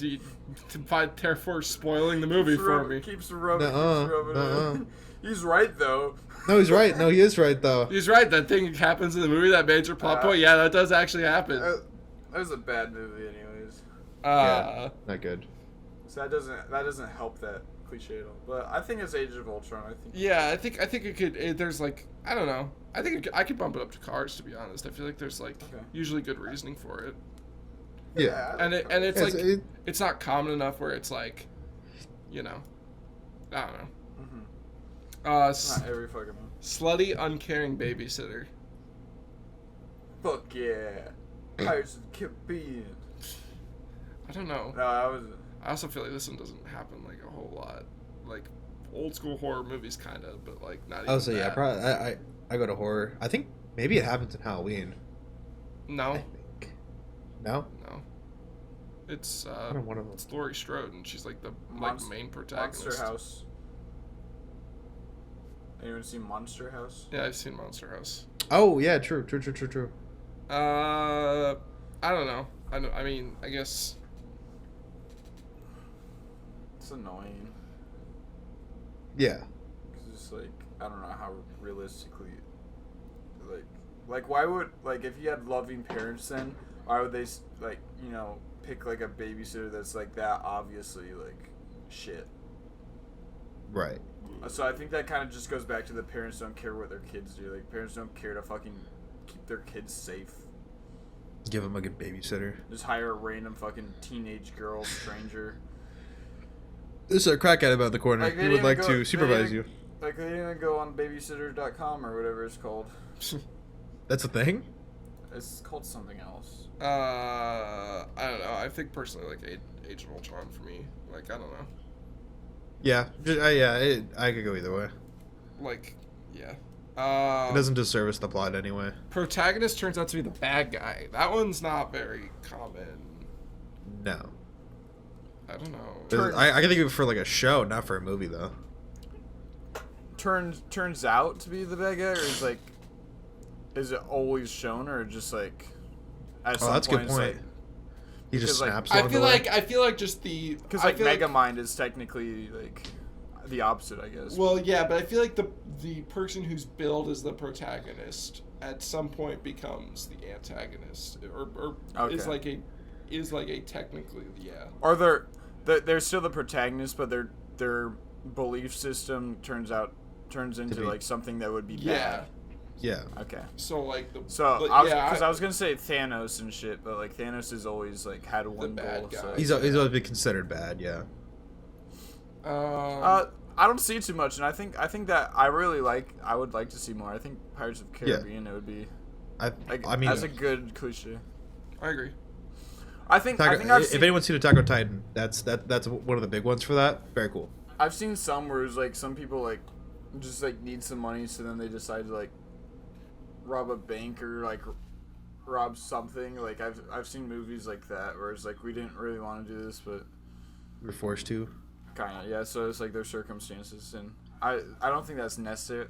therefore spoiling the movie for me. Keeps rubbing. Nuh-uh, Keeps rubbing nuh-uh. it. He's right though. No, he's right. No, he is right though. He's right. That thing happens in the movie. That major plot point. Yeah, that does actually happen. That was a bad movie, anyways. Not good. So that doesn't help that cliche at all. But I think it's Age of Ultron. I think. Yeah, I think it could. There's like I don't know. I think I could bump it up to Cars. To be honest, I feel like there's like Okay. usually good reasoning for it. Yeah. And it's It's- like it- it's not common enough where it's like, you know, I don't know. Not every fucking one. Slutty, uncaring babysitter. Fuck yeah. Pirates of the Caribbean. I don't know. No, I also feel like this one doesn't happen like a whole lot. Like old school horror movies, kind of, but like not. Even I would say, yeah, that. probably. I go to horror. I think maybe it happens in Halloween. No, I think. No? no. It's I don't want to. it's Laurie Strode, and she's like the main protagonist. Monster House. Anyone seen Monster House? Yeah, I've seen Monster House. Oh, yeah, true. I don't know. I mean, I guess. It's annoying. Yeah. Cause it's like I don't know how realistically, like why would like if you had loving parents then why would they like pick like a babysitter that's like that obviously like shit. Right. So I think that kind of just goes back to the parents don't care what their kids do. Like parents don't care to fucking keep their kids safe. Give them a good babysitter. Just hire a random fucking teenage girl stranger. There's a crackhead about the corner. Like, they He would didn't like go- to they supervise didn't- you. Like they didn't go on babysitter.com or whatever it's called. That's a thing? It's called something else. I don't know. I think personally, like Age of Ultron for me. Like I don't know. Yeah. I could go either way. Like, yeah. It doesn't disservice the plot anyway. Protagonist turns out to be the bad guy. That one's not very common. No. I don't know. I can think of it for like a show, not for a movie though. Turns out to be the bad guy, or is it always shown, or just like at some Oh, that's a point good it's point. like, He just because, like, snaps I along feel the way. like just the because I like feel Megamind is technically like the opposite, I guess. Well, yeah, but I feel like the person who's billed as the protagonist at some point becomes the antagonist, or Okay. is like a technically Or they're still the protagonist, but their belief system turns into be- like something that would be yeah. bad. Yeah. Okay. So like the So but, I was gonna say Thanos and shit, but like Thanos has always like had one bad goal. guy. So. He's always been considered bad, yeah. I don't see it too much, and I think that I would like to see more. I think Pirates of the Caribbean it would be I mean, as a good cliche. I agree. I think I've if seen, anyone's seen Attack on Titan, that's one of the big ones for that. Very cool. I've seen some where it's like some people like just like need some money, so then they decide to like rob a bank or like rob something. Like I've seen movies like that where it's like we didn't really want to do this, but We're forced to. kind of yeah. So it's like their circumstances, and I don't think that's necessary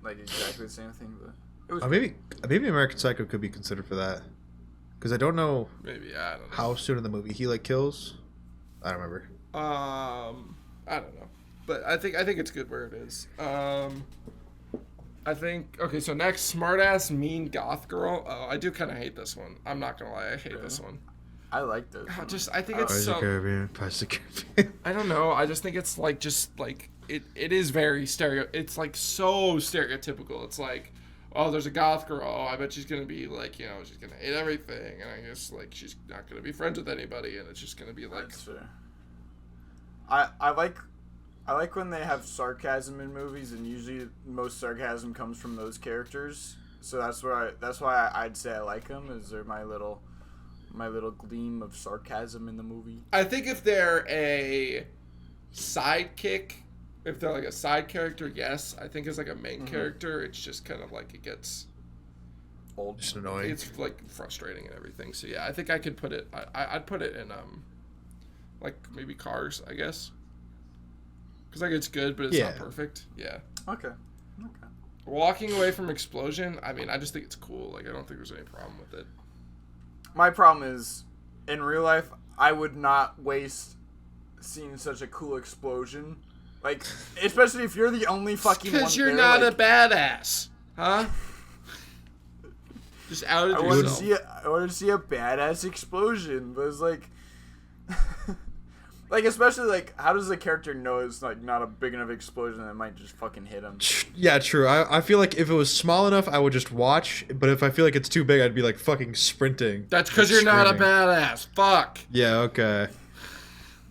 like exactly the same thing, but it was Maybe American Psycho could be considered for that, because I don't know Maybe I don't know. how soon in the movie he like kills. I don't remember. I don't know, but I think it's good where it is. I think okay. So next, smartass mean goth girl. Oh, I do kind of hate this one. I'm not gonna lie, I hate this one. I like those. I think it's Pirates of so. the Caribbean, Pirates of the Caribbean. I don't know. I just think it's like it is very it's like so stereotypical. It's like, oh, there's a goth girl. Oh, I bet she's gonna be like, she's gonna hate everything, and I guess like she's not gonna be friends with anybody, and it's just gonna be like. That's fair. I like when they have sarcasm in movies, and usually most sarcasm comes from those characters. So that's why I'd say I like them. Is they're my little gleam of sarcasm in the movie. I think if they're a sidekick, if they're like a side character, yes. I think as like a main character, it's just kind of like it gets Old. Just annoying. it's like frustrating and everything. So yeah, I think I could put it. I'd put it in like maybe Cars, I guess. Because like it's good, but it's not Yeah. perfect. Yeah. Okay. Walking away from explosion. I mean, I just think it's cool. Like I don't think there's any problem with it. My problem is, in real life, I would not waste seeing such a cool explosion. Like, especially if you're the only fucking one Because you're there, not like, a badass, huh? Just outed I want to yourself. see a badass explosion, but it's like, Like, especially, like, how does the character know it's, like, not a big enough explosion that might just fucking hit him? Yeah, true. I feel like if it was small enough, I would just watch. But if I feel like it's too big, I'd be, like, fucking sprinting. That's because like, you're not a screaming. badass. Fuck. Yeah, okay.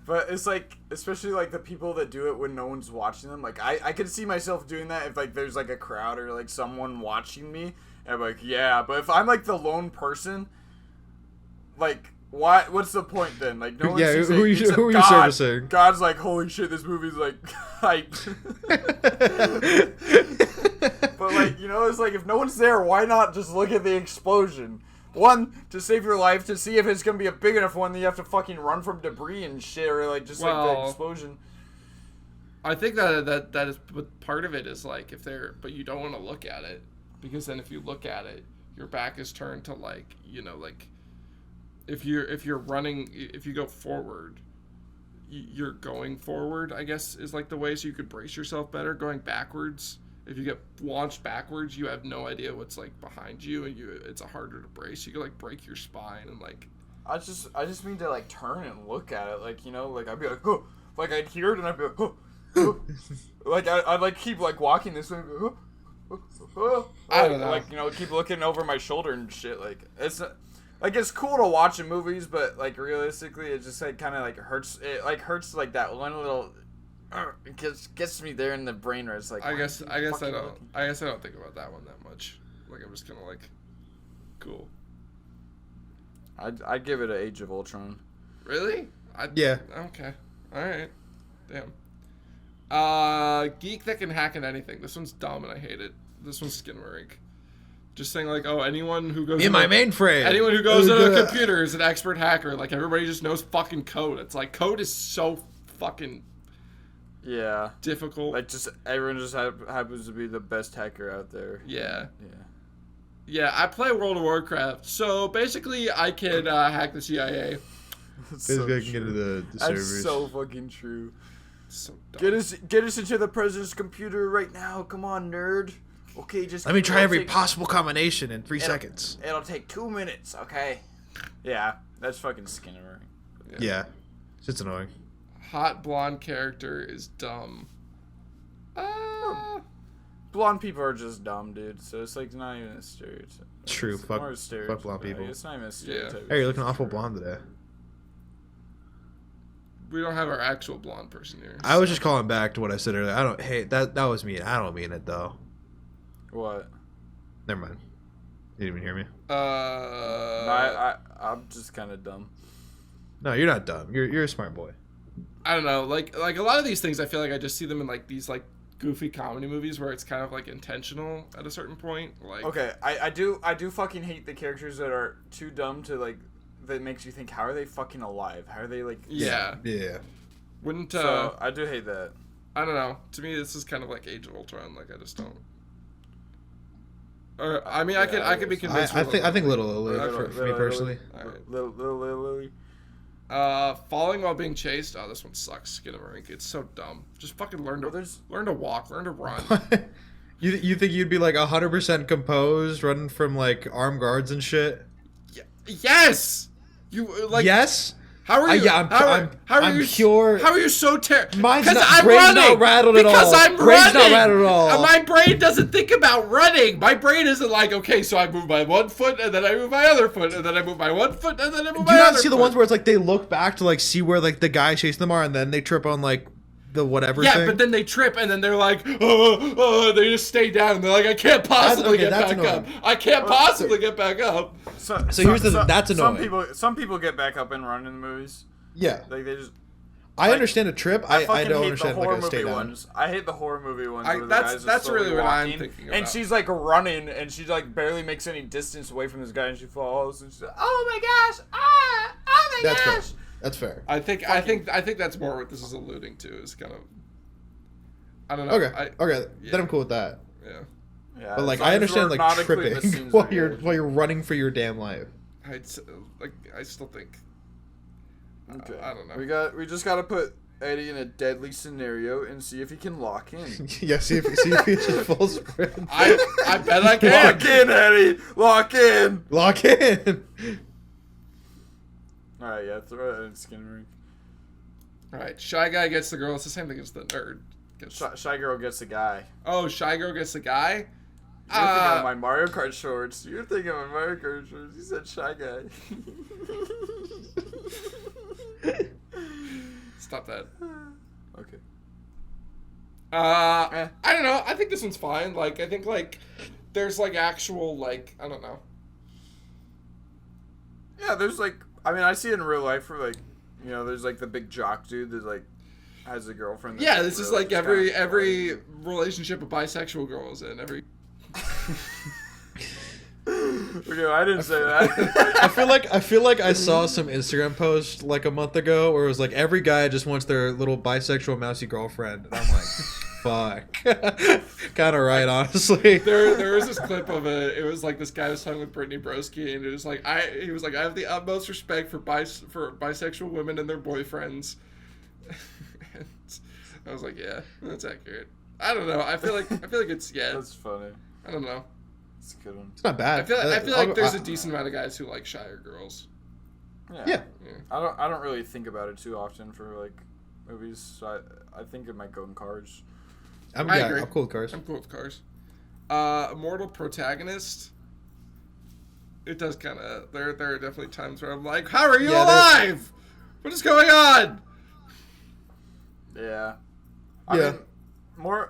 But it's, like, especially, like, the people that do it when no one's watching them. Like, I could see myself doing that if, like, there's, like, a crowd or, like, someone watching me. And I'm like, yeah. But if I'm, like, the lone person, like... What's the point then? Like, no one's Yeah, just who are you servicing? God's like, holy shit, this movie's like hyped. But like, you know, it's like if no one's there, why not just look at the explosion? One, to save your life, to see if it's gonna be a big enough one that you have to fucking run from debris and shit, or like just like the explosion. I think that is, but part of it is like if they're, but you don't want to look at it because then if you look at it, your back is turned to like, you know, like. If you're running, if you go forward, you're going forward, I guess, is like the way so you could brace yourself better. Going backwards, if you get launched backwards, you have no idea what's like behind you, and it's harder to brace. You can like break your spine and like. I just mean to like turn and look at it, like, you know, like I'd be like, oh, like I'd hear it and I'd be like, oh, oh. Like I'd like keep like walking this way, oh, oh, oh. I don't know, like, you know, keep looking over my shoulder and shit. Like like, it's cool to watch in movies, but, like, realistically, it just, like, kind of, like, hurts. It, like, hurts, like, that one little... It gets me there in the brain where it's like... I guess I don't think about that one that much. Like, I'm just kind of, like, cool. I'd give it an Age of Ultron. Really? Yeah. Okay. Alright. Damn. Geek that can hack into anything. This one's dumb and I hate it. This one's Skinamarink. Just saying, like, oh, anyone who goes... In my mainframe! Anyone who goes into a computer is an expert hacker. Like, everybody just knows fucking code. It's like, code is so fucking... Yeah. Difficult. Like, just, everyone just happens to be the best hacker out there. Yeah. Yeah, I play World of Warcraft, so basically I can hack the CIA. Basically, I can get into the servers. That's so fucking true. So dumb. Get us into the president's computer right now. Come on, nerd. Okay, just... Let me try every possible combination in 3 seconds. It'll take 2 minutes, okay? Yeah, that's fucking Skinner. Yeah. It's annoying. Hot blonde character is dumb. Blonde people are just dumb, dude. So it's like not even a stereotype. True. It's fuck more a stereotype. blonde people. It's not even a stereotype. Hey, you're looking awful blonde today. We don't have our actual blonde person here. I was just calling back to what I said earlier. I don't... Hey, that was mean. I don't mean it, though. What? Never mind. You didn't even hear me. No, I'm just kind of dumb. No, you're not dumb. You're a smart boy. I don't know. Like a lot of these things, I feel like I just see them in like these like goofy comedy movies where it's kind of like intentional at a certain point. Like, okay, I do fucking hate the characters that are too dumb to like. That makes you think, how are they fucking alive? How are they like? Yeah. Wouldn't so I do hate that. I don't know. To me, this is kind of like Age of Ultron. Like I just don't. Or I mean, I could be convinced. I think Little Lily for me personally. Right. Little Lily. Falling while being chased. Oh, this one sucks. Skinamarink. It's so dumb. Just fucking learn to walk, learn to run. You think you'd be like 100% composed, running from like armed guards and shit? Yes. You like yes. How are you? I'm pure. How are you so terrible? Mine's not. I'm brain's running. Not rattled at all. Because I'm brain's running. Not rattled at all. My brain doesn't think about running. My brain isn't like, okay, so I move my one foot and then I move my other foot and then I move my one foot and then I move my other foot. Do you not see the ones where it's like they look back to like see where like the guy chasing them are and then they trip on like the whatever thing? But then they trip and then they're like, they just stay down and they're like, I can't possibly get back up. I can't possibly get back up. So here's that's annoying. Some people get back up and run in the movies. Yeah. Like they just. I understand a trip. I don't understand like a stay stay down. Ones. I hate the horror movie ones. That's really what I'm thinking about. And she's like running, and she like barely makes any distance away from this guy, and she falls. And she's like, oh my gosh! Oh my gosh! That's fair. I think that's more what this is alluding to. Is kind of. I don't know. Okay. Then I'm cool with that. Yeah. But like I understand like tripping while you're running for your damn life. I still think. Okay. I don't know. We just gotta put Eddie in a deadly scenario and see if he can lock in. Yeah, see if he just full sprint. I bet I can. Lock in, Eddie. Lock in. Lock in. All right, yeah, throw it in Skinner. All right, shy guy gets the girl. It's the same thing as the nerd. Shy girl gets the guy. Oh, shy girl gets the guy. You're thinking of my Mario Kart shorts. You said shy guy. Stop that. Okay. I don't know. I think this one's fine. Like, I think, like, there's, like, actual, like, I don't know. Yeah, there's, like, I mean, I see it in real life where, like, you know, there's, like, the big jock dude that, like, has a girlfriend. Yeah, this is, like, every relationship a bisexual girl is in. Every... Okay, I didn't say that. I feel like I saw some Instagram post like a month ago where it was like every guy just wants their little bisexual mousy girlfriend, and I'm like, fuck, kind of right, honestly. There was this clip of it was like this guy was talking with Brittany Broski, and it was like he was like, I have the utmost respect for bisexual women and their boyfriends. And I was like, yeah, that's accurate. I don't know. I feel like it's That's funny. I don't know. It's a good one. It's not bad. I feel like there's a decent amount of guys who like shyer girls. Yeah. I don't really think about it too often for like movies. So I think it might go in Cars. I agree. I'm cool with Cars. I'm cool with Cars. Immortal protagonist. It does kind of. There are definitely times where I'm like, how are you alive? What is going on? Yeah. I mean,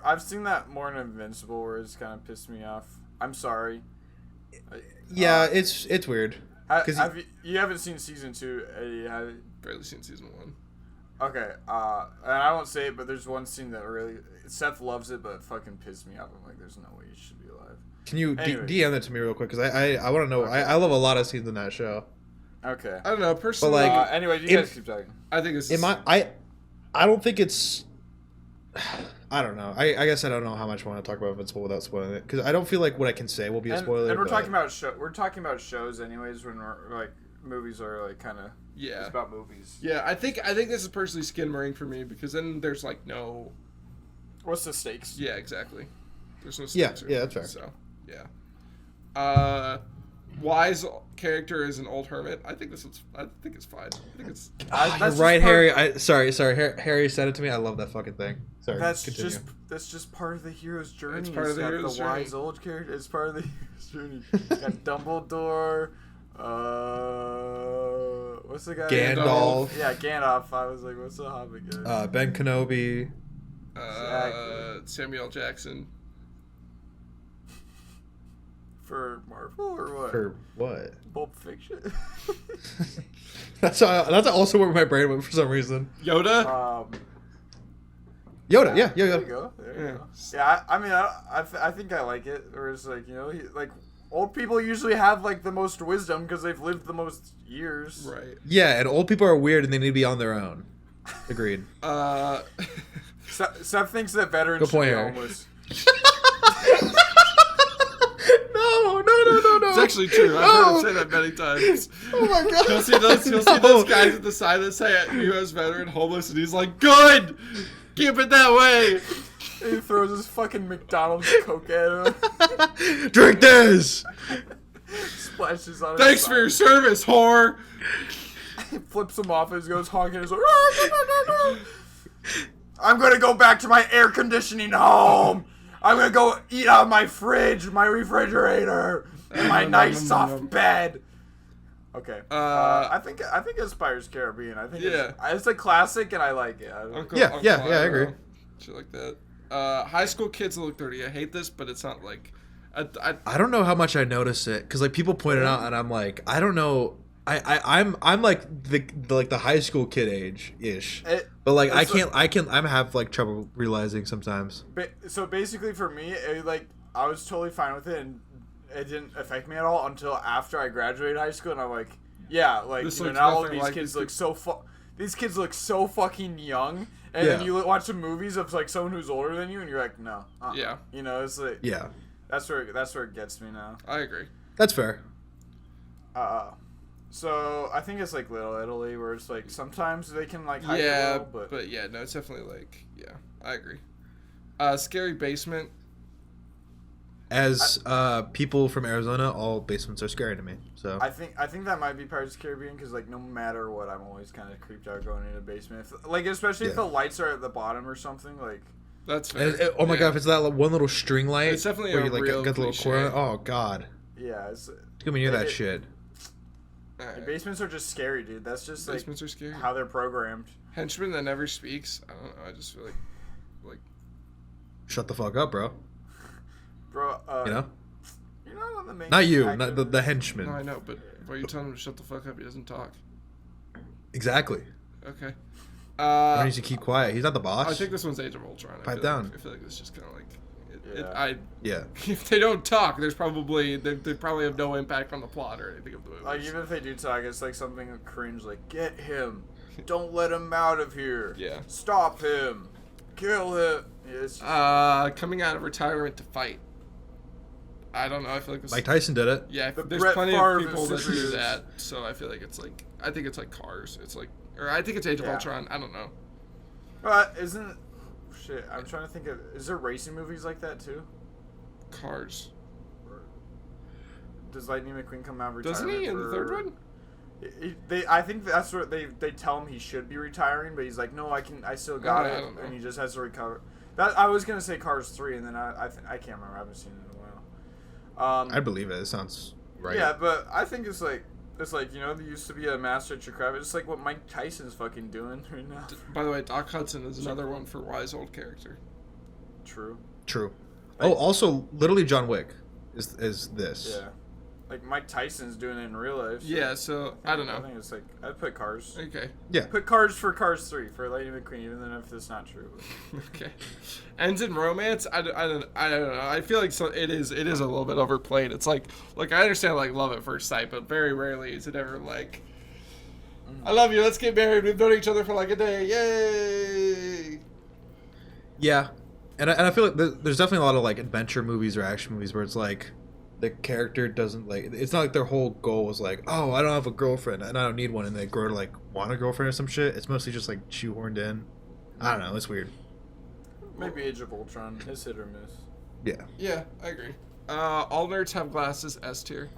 I've seen that more in Invincible, where it's kind of pissed me off. I'm sorry. Yeah, it's weird. You haven't seen season 2, Eddie, have you? Barely seen season 1. Okay, and I won't say it, but there's one scene that really Seth loves it, but it fucking pissed me off. I'm like, there's no way you should be alive. Can you DM that to me real quick? Because I want to know. Okay. I love a lot of scenes in that show. Okay. I don't know personally. But like, anyway, you guys keep talking. I think it's. I don't think it's. I don't know. I guess I don't know how much I want to talk about Invincible without spoiling it, because I don't feel like what I can say will be a spoiler. And we're talking about shows anyways, when we're like movies are like kind of it's about movies. Yeah, I think this is personally skin marring for me, because then there's like no. What's the stakes? Yeah, exactly. There's no stakes. Yeah, that's fair. So yeah. Wise character is an old hermit. I think it's fine. I think it's. You're right, Harry. Sorry. Harry said it to me. I love that fucking thing. Sorry. That's just part of the hero's journey. It's part of the hero's journey. Wise old character. It's part of the hero's journey. Got Dumbledore. What's the guy? Gandalf. Yeah, Gandalf. I was like, what's the Hobbit guy? Ben Kenobi. Samuel Jackson. For Marvel or what? For what? Pulp Fiction. that's also where my brain went for some reason. Yoda. Yoda. Yeah. There you go. Yeah, I mean, I think I like it. Or it's like, you know, like old people usually have like the most wisdom because they've lived the most years. Right. Yeah, and old people are weird and they need to be on their own. Agreed. Seth thinks that veterans should be homeless. No. It's actually true. I've heard him say that many times. Oh my god. You'll see those guys at the side that say U.S. veteran homeless, and he's like, good! Keep it that way! He throws his fucking McDonald's Coke at him. Drink this! Splashes on his Thanks for your service, whore! He flips him off and he goes honking and he's like, I'm gonna go back to my air conditioning home! I'm gonna go eat out of my fridge, my refrigerator, and my nice soft bed. Okay. I think it's Pirates of the Caribbean. I think it's a classic and I like it. I agree. Shit like that. High school kids that look 30. I hate this, but it's not like. I don't know how much I notice it, because like people point it out and I'm like, I don't know. I'm like the high school kid age ish, but like I have like trouble realizing sometimes. So basically, for me, I was totally fine with it, and it didn't affect me at all until after I graduated high school, and I'm like, yeah, like now all these kids look these kids look so fucking young, and then you watch some movies of like someone who's older than you, and you're like, no, you know, it's like that's where it gets me now. I agree. That's fair. So I think it's like Little Italy, where it's like sometimes they can like hide a little, but no, it's definitely like I agree. Scary Basement. as people from Arizona, all basements are scary to me. So I think that might be Pirates of the Caribbean because like no matter what, I'm always kind of creeped out going into a basement. If, like especially if the lights are at the bottom or something. Like That's fair. oh my god, if it's that one little string light, It's definitely where a you like real got the little cliche. cord. Oh god, yeah, it's, give me near that shit. Alright. basements are just scary, dude. That's just like Basements are scary. how they're programmed. Henchman that never speaks. I don't know. I just feel like Shut the fuck up, bro. Bro, You know, you're not the main. not you, actor. not the henchman. no, I know, but why are you telling him to shut the fuck up? He doesn't talk. Exactly. Okay. Why needs to keep quiet? He's not the boss. I think this one's Age of Ultron. Pipe down. I feel like it's just kind of like. Yeah. Yeah. If they don't talk, there's probably they probably have no impact on the plot or anything of the movie. Like even if they do talk, it's like something cringe. Like get him, don't let him out of here. Yeah. Stop him, kill him. Yeah, it's just, Coming out of retirement to fight. I don't know. I feel like this. Mike Tyson did it. Yeah, The there's Brett plenty Favre of people that do sisters. that, so I feel like it's like I think it's like Cars. It's like, or I think it's Age of Yeah. Ultron. I don't know. isn't shit? I'm trying to think of. Is there racing movies like that too? Cars. Does Lightning McQueen come out of Doesn't retirement? he in the third one? I think that's what they tell him he should be retiring, but he's like, no, I still got I it, don't know. and he just has to recover. That I was gonna say Cars 3, and then I can't remember. I haven't seen it in a while. I believe it. It sounds right. Yeah, but I think it's like you know there used to be a master at your craft. It's like what Mike Tyson's fucking doing right now. By the way, Doc Hudson is another one for wise old character. True. True. Oh, also, literally John Wick is this. Yeah. Like Mike Tyson's doing it in real life. So Yeah, so I don't I know. think it's like I'd put Cars. Okay, Yeah. Put Cars for Cars 3 for Lightning McQueen, even then if it's not true. okay. Ends in romance. I don't know. I feel like it is a little bit overplayed. It's like I understand like love at first sight, but very rarely is it ever like, I love you. Let's get married. We've known each other for like a day. Yay! Yeah, and I feel like there's definitely a lot of like adventure movies or action movies where it's like the character doesn't like. It's not like their whole goal was like, oh, I don't have a girlfriend and I don't need one, and they grow to like want a girlfriend or some shit. It's mostly just like shoehorned in. I don't know. It's weird. Maybe Age of Ultron is hit or miss. Yeah. Yeah, I agree. All nerds have glasses. S tier.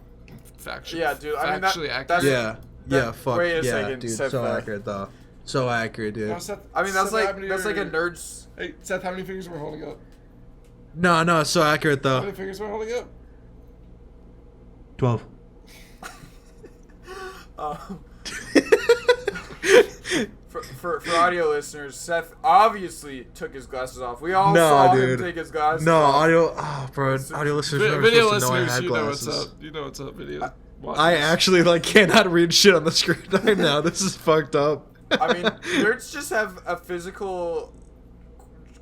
Factually. Yeah, dude, I mean, that- Factually accurate. that's- Yeah. Yeah. Fuck. wait a Yeah, second, dude. Seth, So accurate though. So accurate, dude. Now, Seth, I mean, that's Seth, how like many a are- nerd's. Hey, Seth, how many fingers we're holding up? No, so accurate How though. many fingers we're holding up? 12. For audio listeners, Seth obviously took his glasses off. We all No, saw dude. him take his glasses No, off. audio. Oh, bro. Audio listeners are Video supposed to know I listeners, had you know what's glasses. up. You know what's up, video. I actually like cannot read shit on the screen right now. This is fucked up. I mean, nerds just have a physical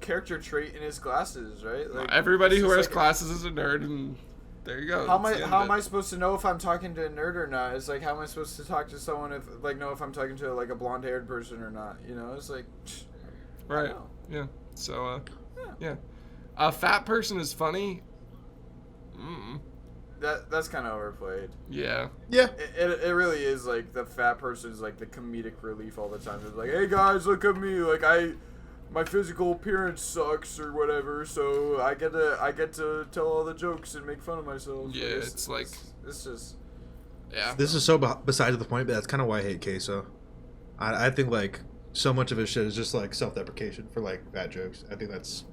character trait in his glasses, right? Like, Everybody it's who just wears like- glasses is a nerd, and there you go. How am That's I? the end How of am I it. supposed to know if I'm talking to a nerd or not? It's like how am I supposed to talk to someone if know if I'm talking to like a blonde-haired person or not? You know, it's like Right. know. Yeah. So, yeah. A fat person is funny. that's kind of overplayed. Yeah. Yeah. It really is like the fat person's like the comedic relief all the time. It's like, hey guys, look at me, like my physical appearance sucks or whatever, so I get to tell all the jokes and make fun of myself. Yeah, it's like- it's just Yeah. This is so besides the point, but that's kind of why I hate Queso. I think like so much of his shit is just like self-deprecation for like bad jokes. I think that's.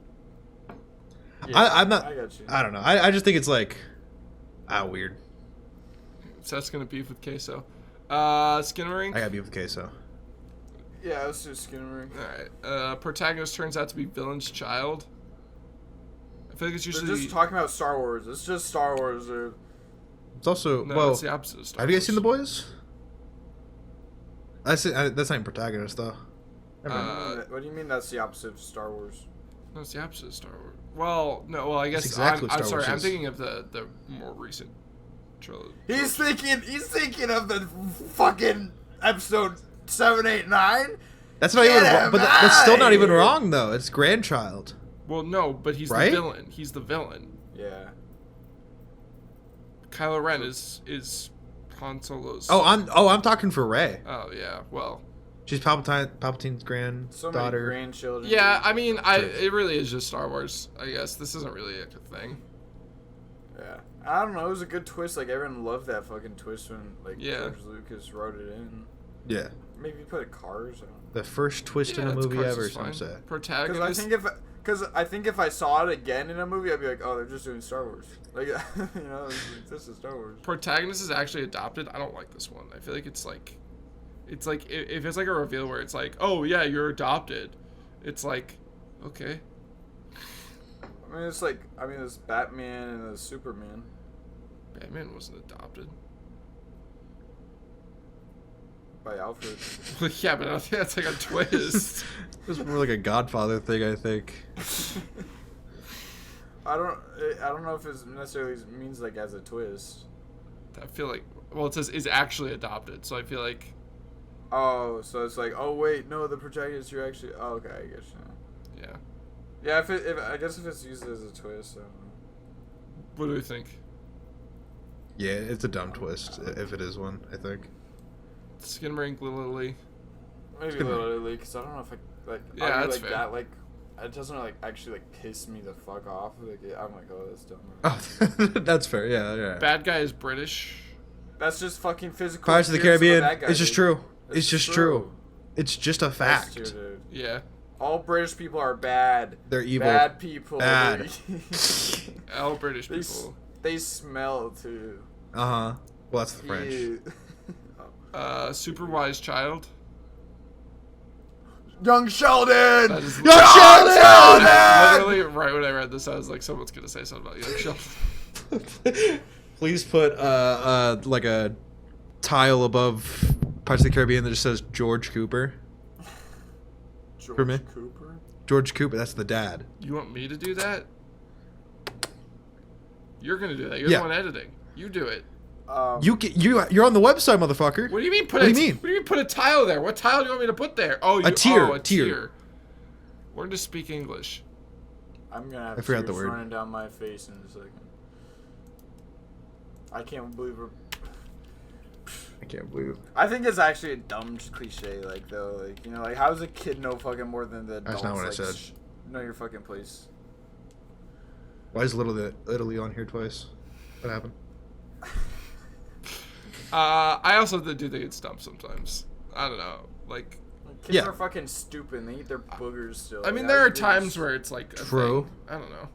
I'm not. I got you. I don't know. I just think it's like, weird. Seth's gonna beef with Queso. Skinnering. I gotta be with Queso. Yeah, let's do Skinnering. Alright. Protagonist turns out to be villain's child. I feel like it's They're usually. just talking about Star Wars. It's just Star Wars. It's also No, well. it's the opposite of Star Have you guys Wars. seen The Boys? That's not even protagonist though. Never mind. What do you mean that's the opposite of Star Wars? No, it's the opposite of Star Wars. Well, no. Well, I guess exactly what I'm Star sorry. Wars I'm is. thinking of the more recent trilogy. He's thinking of the fucking episode 7, 8, 9. That's not even. Get But him that's still not even outta here. wrong though. It's grandchild. Well, no, but he's Right? the villain. He's the villain. Yeah. Kylo Ren is Han Solo's. I'm talking for Rey. Oh yeah. Well. She's Palpatine's So many granddaughter. grandchildren. Yeah. I mean, it really is just Star Wars. I guess this isn't really a thing. Yeah, I don't know. It was a good twist. Like everyone loved that fucking twist when like Yeah. George Lucas wrote it in. Yeah. Maybe put it Cars. I don't know. The first twist in a movie Cars ever, is some fine. say. Protagonist. Because I think if I saw it again in a movie, I'd be like, oh, they're just doing Star Wars. Like, you know, this is Star Wars. Protagonist is actually adopted. I don't like this one. I feel like it's like if it's like a reveal where it's like, oh yeah, you're adopted. It's like, okay. I mean, it's like, there's Batman and there's Superman. Batman wasn't adopted. By Alfred. Yeah, but I don't think that's like a twist. It was more like a Godfather thing, I think. I don't know if it necessarily means like as a twist. I feel like, well, it says is actually adopted, so I feel like. Oh, so it's like, oh wait, no, the protagonist you're actually. Oh, okay, I guess. Yeah. Yeah, if I guess if it's used as a twist, I don't know. What do we think? Yeah, it's a dumb twist, if it is one, I think. Skinamarink, literally. Maybe literally, because I don't know if I like. Yeah, I mean, that's like fair. that. Like, it doesn't like actually like piss me the fuck off. Like, I'm like, oh, that's dumb. Oh, that's fair. Yeah. Bad guy is British. That's just fucking physical. Pirates of the appearance Caribbean. bad guy, It's just dude. true. It's It's just true. It's just a That's fact. true, dude. Yeah. All British people are bad. They're evil. Bad people. Bad. All British They people. They smell too. Uh-huh. Well, that's the French. Ew. Super wise child. Young Sheldon. That is Young Sheldon! literally right when I read this, I was like, someone's gonna say something about Young Sheldon. Please put like a tile above Pirates of the Caribbean that just says George Cooper. George For me? Cooper. George Cooper, that's the dad. You want me to do that? You're gonna do that. You're Yeah. the one editing. You do it. You're on the website, motherfucker. What do you mean? What do you mean? What do you mean put a tile there? What tile do you want me to put there? Oh, A tier, Oh, a tier. tier. Learn to speak English. I'm gonna have I forgot the tears word. running down my face in a second. I can't believe we're. I can't believe. I think it's actually a dumb cliche, like though, like you know, like how does a kid know fucking more than the adults? That's not what I like, said. Know your fucking place. Why is Italy on here twice? What happened? I also do think it's dumb sometimes. I don't know. Like, Kids Yeah. are fucking stupid. And they eat their boogers still. I mean, Like, there are that's times where it's like a True. thing. I don't know.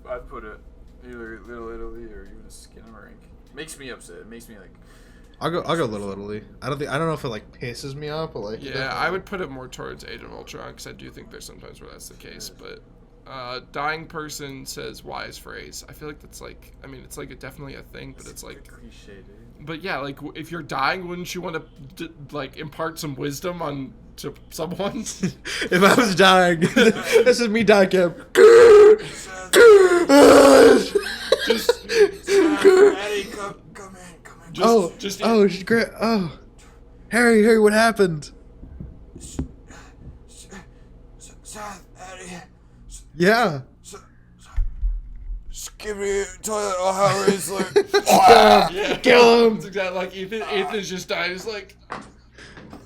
I'd put it either Little Italy or even Skinamarink. Makes me upset. It makes me like. I'll go Little Italy. I don't know if it like pisses me off, but like Yeah, I would put it more towards Age of Ultron because I do think there's sometimes where that's the case. But dying person says wise phrase. I feel like that's like, I mean, it's like definitely a thing, but it's like. Cliche, dude. But yeah, like if you're dying, wouldn't you want to like impart some wisdom on to someone? If I was dying, this is me dying, Kim. Just Eddie, come in. just oh, she's great. Oh, Harry, what happened? Seth, Eddie. Yeah. Give me toilet or how is like. yeah, Kill him. It's exactly like Ethan's just died. He's like,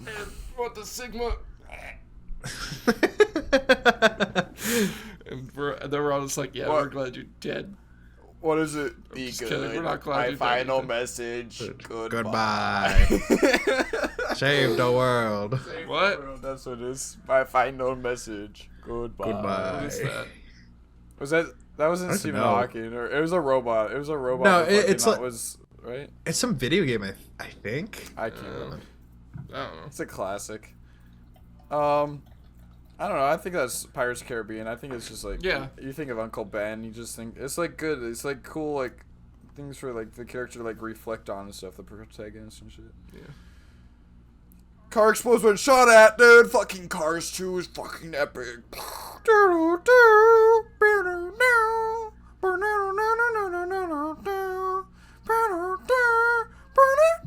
man, what the Sigma? And then we're all just like, yeah, What? we're glad you're dead. What is it? Be just good. kidding, we're not glad My you're dead, final Ethan. message. Goodbye. Save the world. What? That's what it is. My final message. Goodbye. Goodbye. What is that? Was that wasn't don't Stephen know. Hawking, or it was a robot. It was a robot. No, that fucking it's like- was right. It's some video game, I think. I can't remember. I don't know. It's a classic. I don't know. I think that's Pirates of the Caribbean. I think it's just like Yeah. You think of Uncle Ben, you just think it's like good. It's like cool, like things for like the character to like reflect on and stuff. The protagonist and shit. Yeah. Car explodes when shot at, dude. Fucking Cars 2 is fucking epic.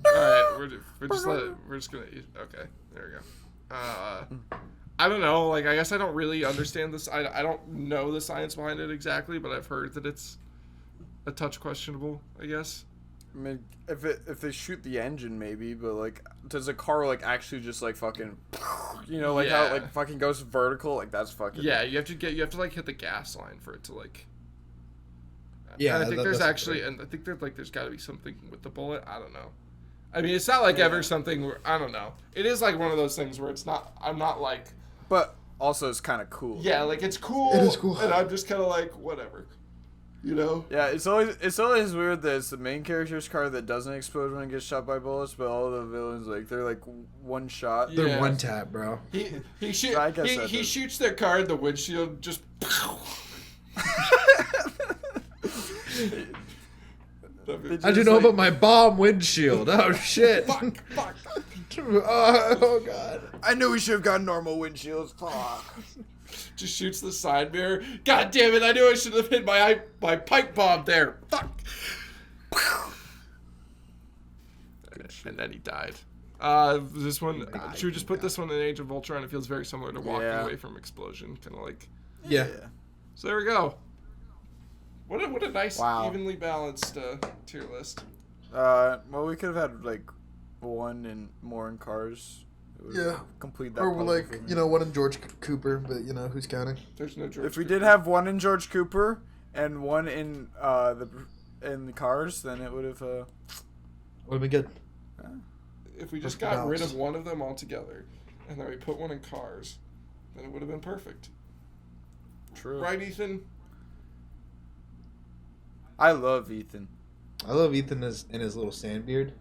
Alright, we're just gonna okay, there we go. I don't know, like I guess I don't really understand this. I don't know the science behind it exactly, but I've heard that it's a touch questionable, I guess. I mean, if they shoot the engine, maybe, but like, does a car like actually just like fucking, you know, like how it Yeah. like fucking goes vertical? Like that's fucking. Yeah, you have to like hit the gas line for it to like Yeah, and I think there's actually, and I think there's got to be something with the bullet. I don't know. I mean, it's not like ever something where I don't know. It is like one of those things where it's not. I'm not like. But also, it's kind of cool. Yeah, like it's cool. It is cool. And I'm just kind of like whatever. You know? Yeah, it's always weird that it's the main character's car that doesn't explode when it gets shot by bullets, but all the villains they're like one shot. They're Yeah. one tap, bro. He shoots their car in the windshield just. How'd you know about my bomb windshield? Oh shit! Fuck. Oh god! I knew we should have gotten normal windshields. Fuck. Just shoots the side mirror. God damn it! I knew I should have hit my pipe bomb there. Fuck. And then he died. This one. Should we just put this one in Age of Ultron? It feels very similar to walking away from explosion, kind of like. Yeah. So there we go. What a nice, evenly balanced tier list. Well, we could have had like one and more in Cars. Yeah. Complete that. Or puzzle like, for me. you know, one in George Cooper, but you know, who's counting? There's no George. If we did have one in George Cooper and one in the Cars, then it would have. Would have been good. If we just got rid of one of them altogether, and then we put one in Cars, then it would have been perfect. True. Right, Ethan? I love Ethan. I love Ethan in his little sand beard.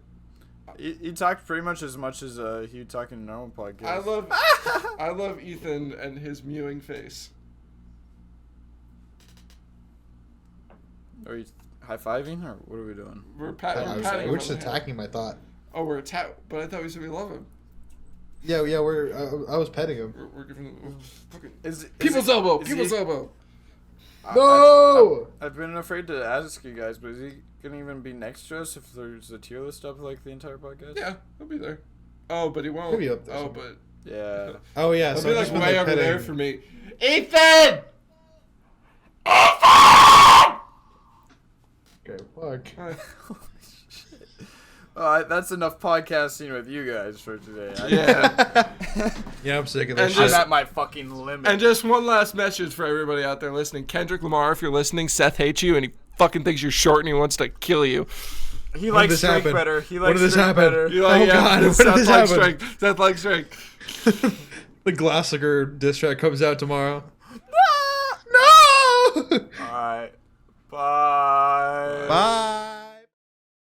He talked pretty much as he would talk in a normal podcast. I love Ethan and his mewing face. Are you high-fiving, or what are we doing? We're patting him. We're just attacking my thought. Oh, we're but I thought we said we love him. Yeah. I was petting him. We're giving him fucking People's elbow. People's elbow. No! I've been afraid to ask you guys, but is he gonna even be next to us if there's a tier list up like the entire podcast? Yeah, he'll be there. Oh, but he won't. He'll be up there Oh, somewhere. but Yeah. Oh yeah. he'll So be I've like just been, way over petting. there for me. Ethan! Okay. Fuck. That's enough podcasting with you guys for today. Yeah. Yeah, I'm sick of And this I'm shit. at my fucking limit. And just one last message for everybody out there listening. Kendrick Lamar, if you're listening, Seth hates you and he fucking thinks you're short and he wants to kill you. He When did likes this strength happen? better. He When likes did this strength happen? better. You're like, Oh, yeah, God, when did Seth this likes happen? strength. Seth likes strength. The Glassiger diss track comes out tomorrow. No! All right. Bye. Bye.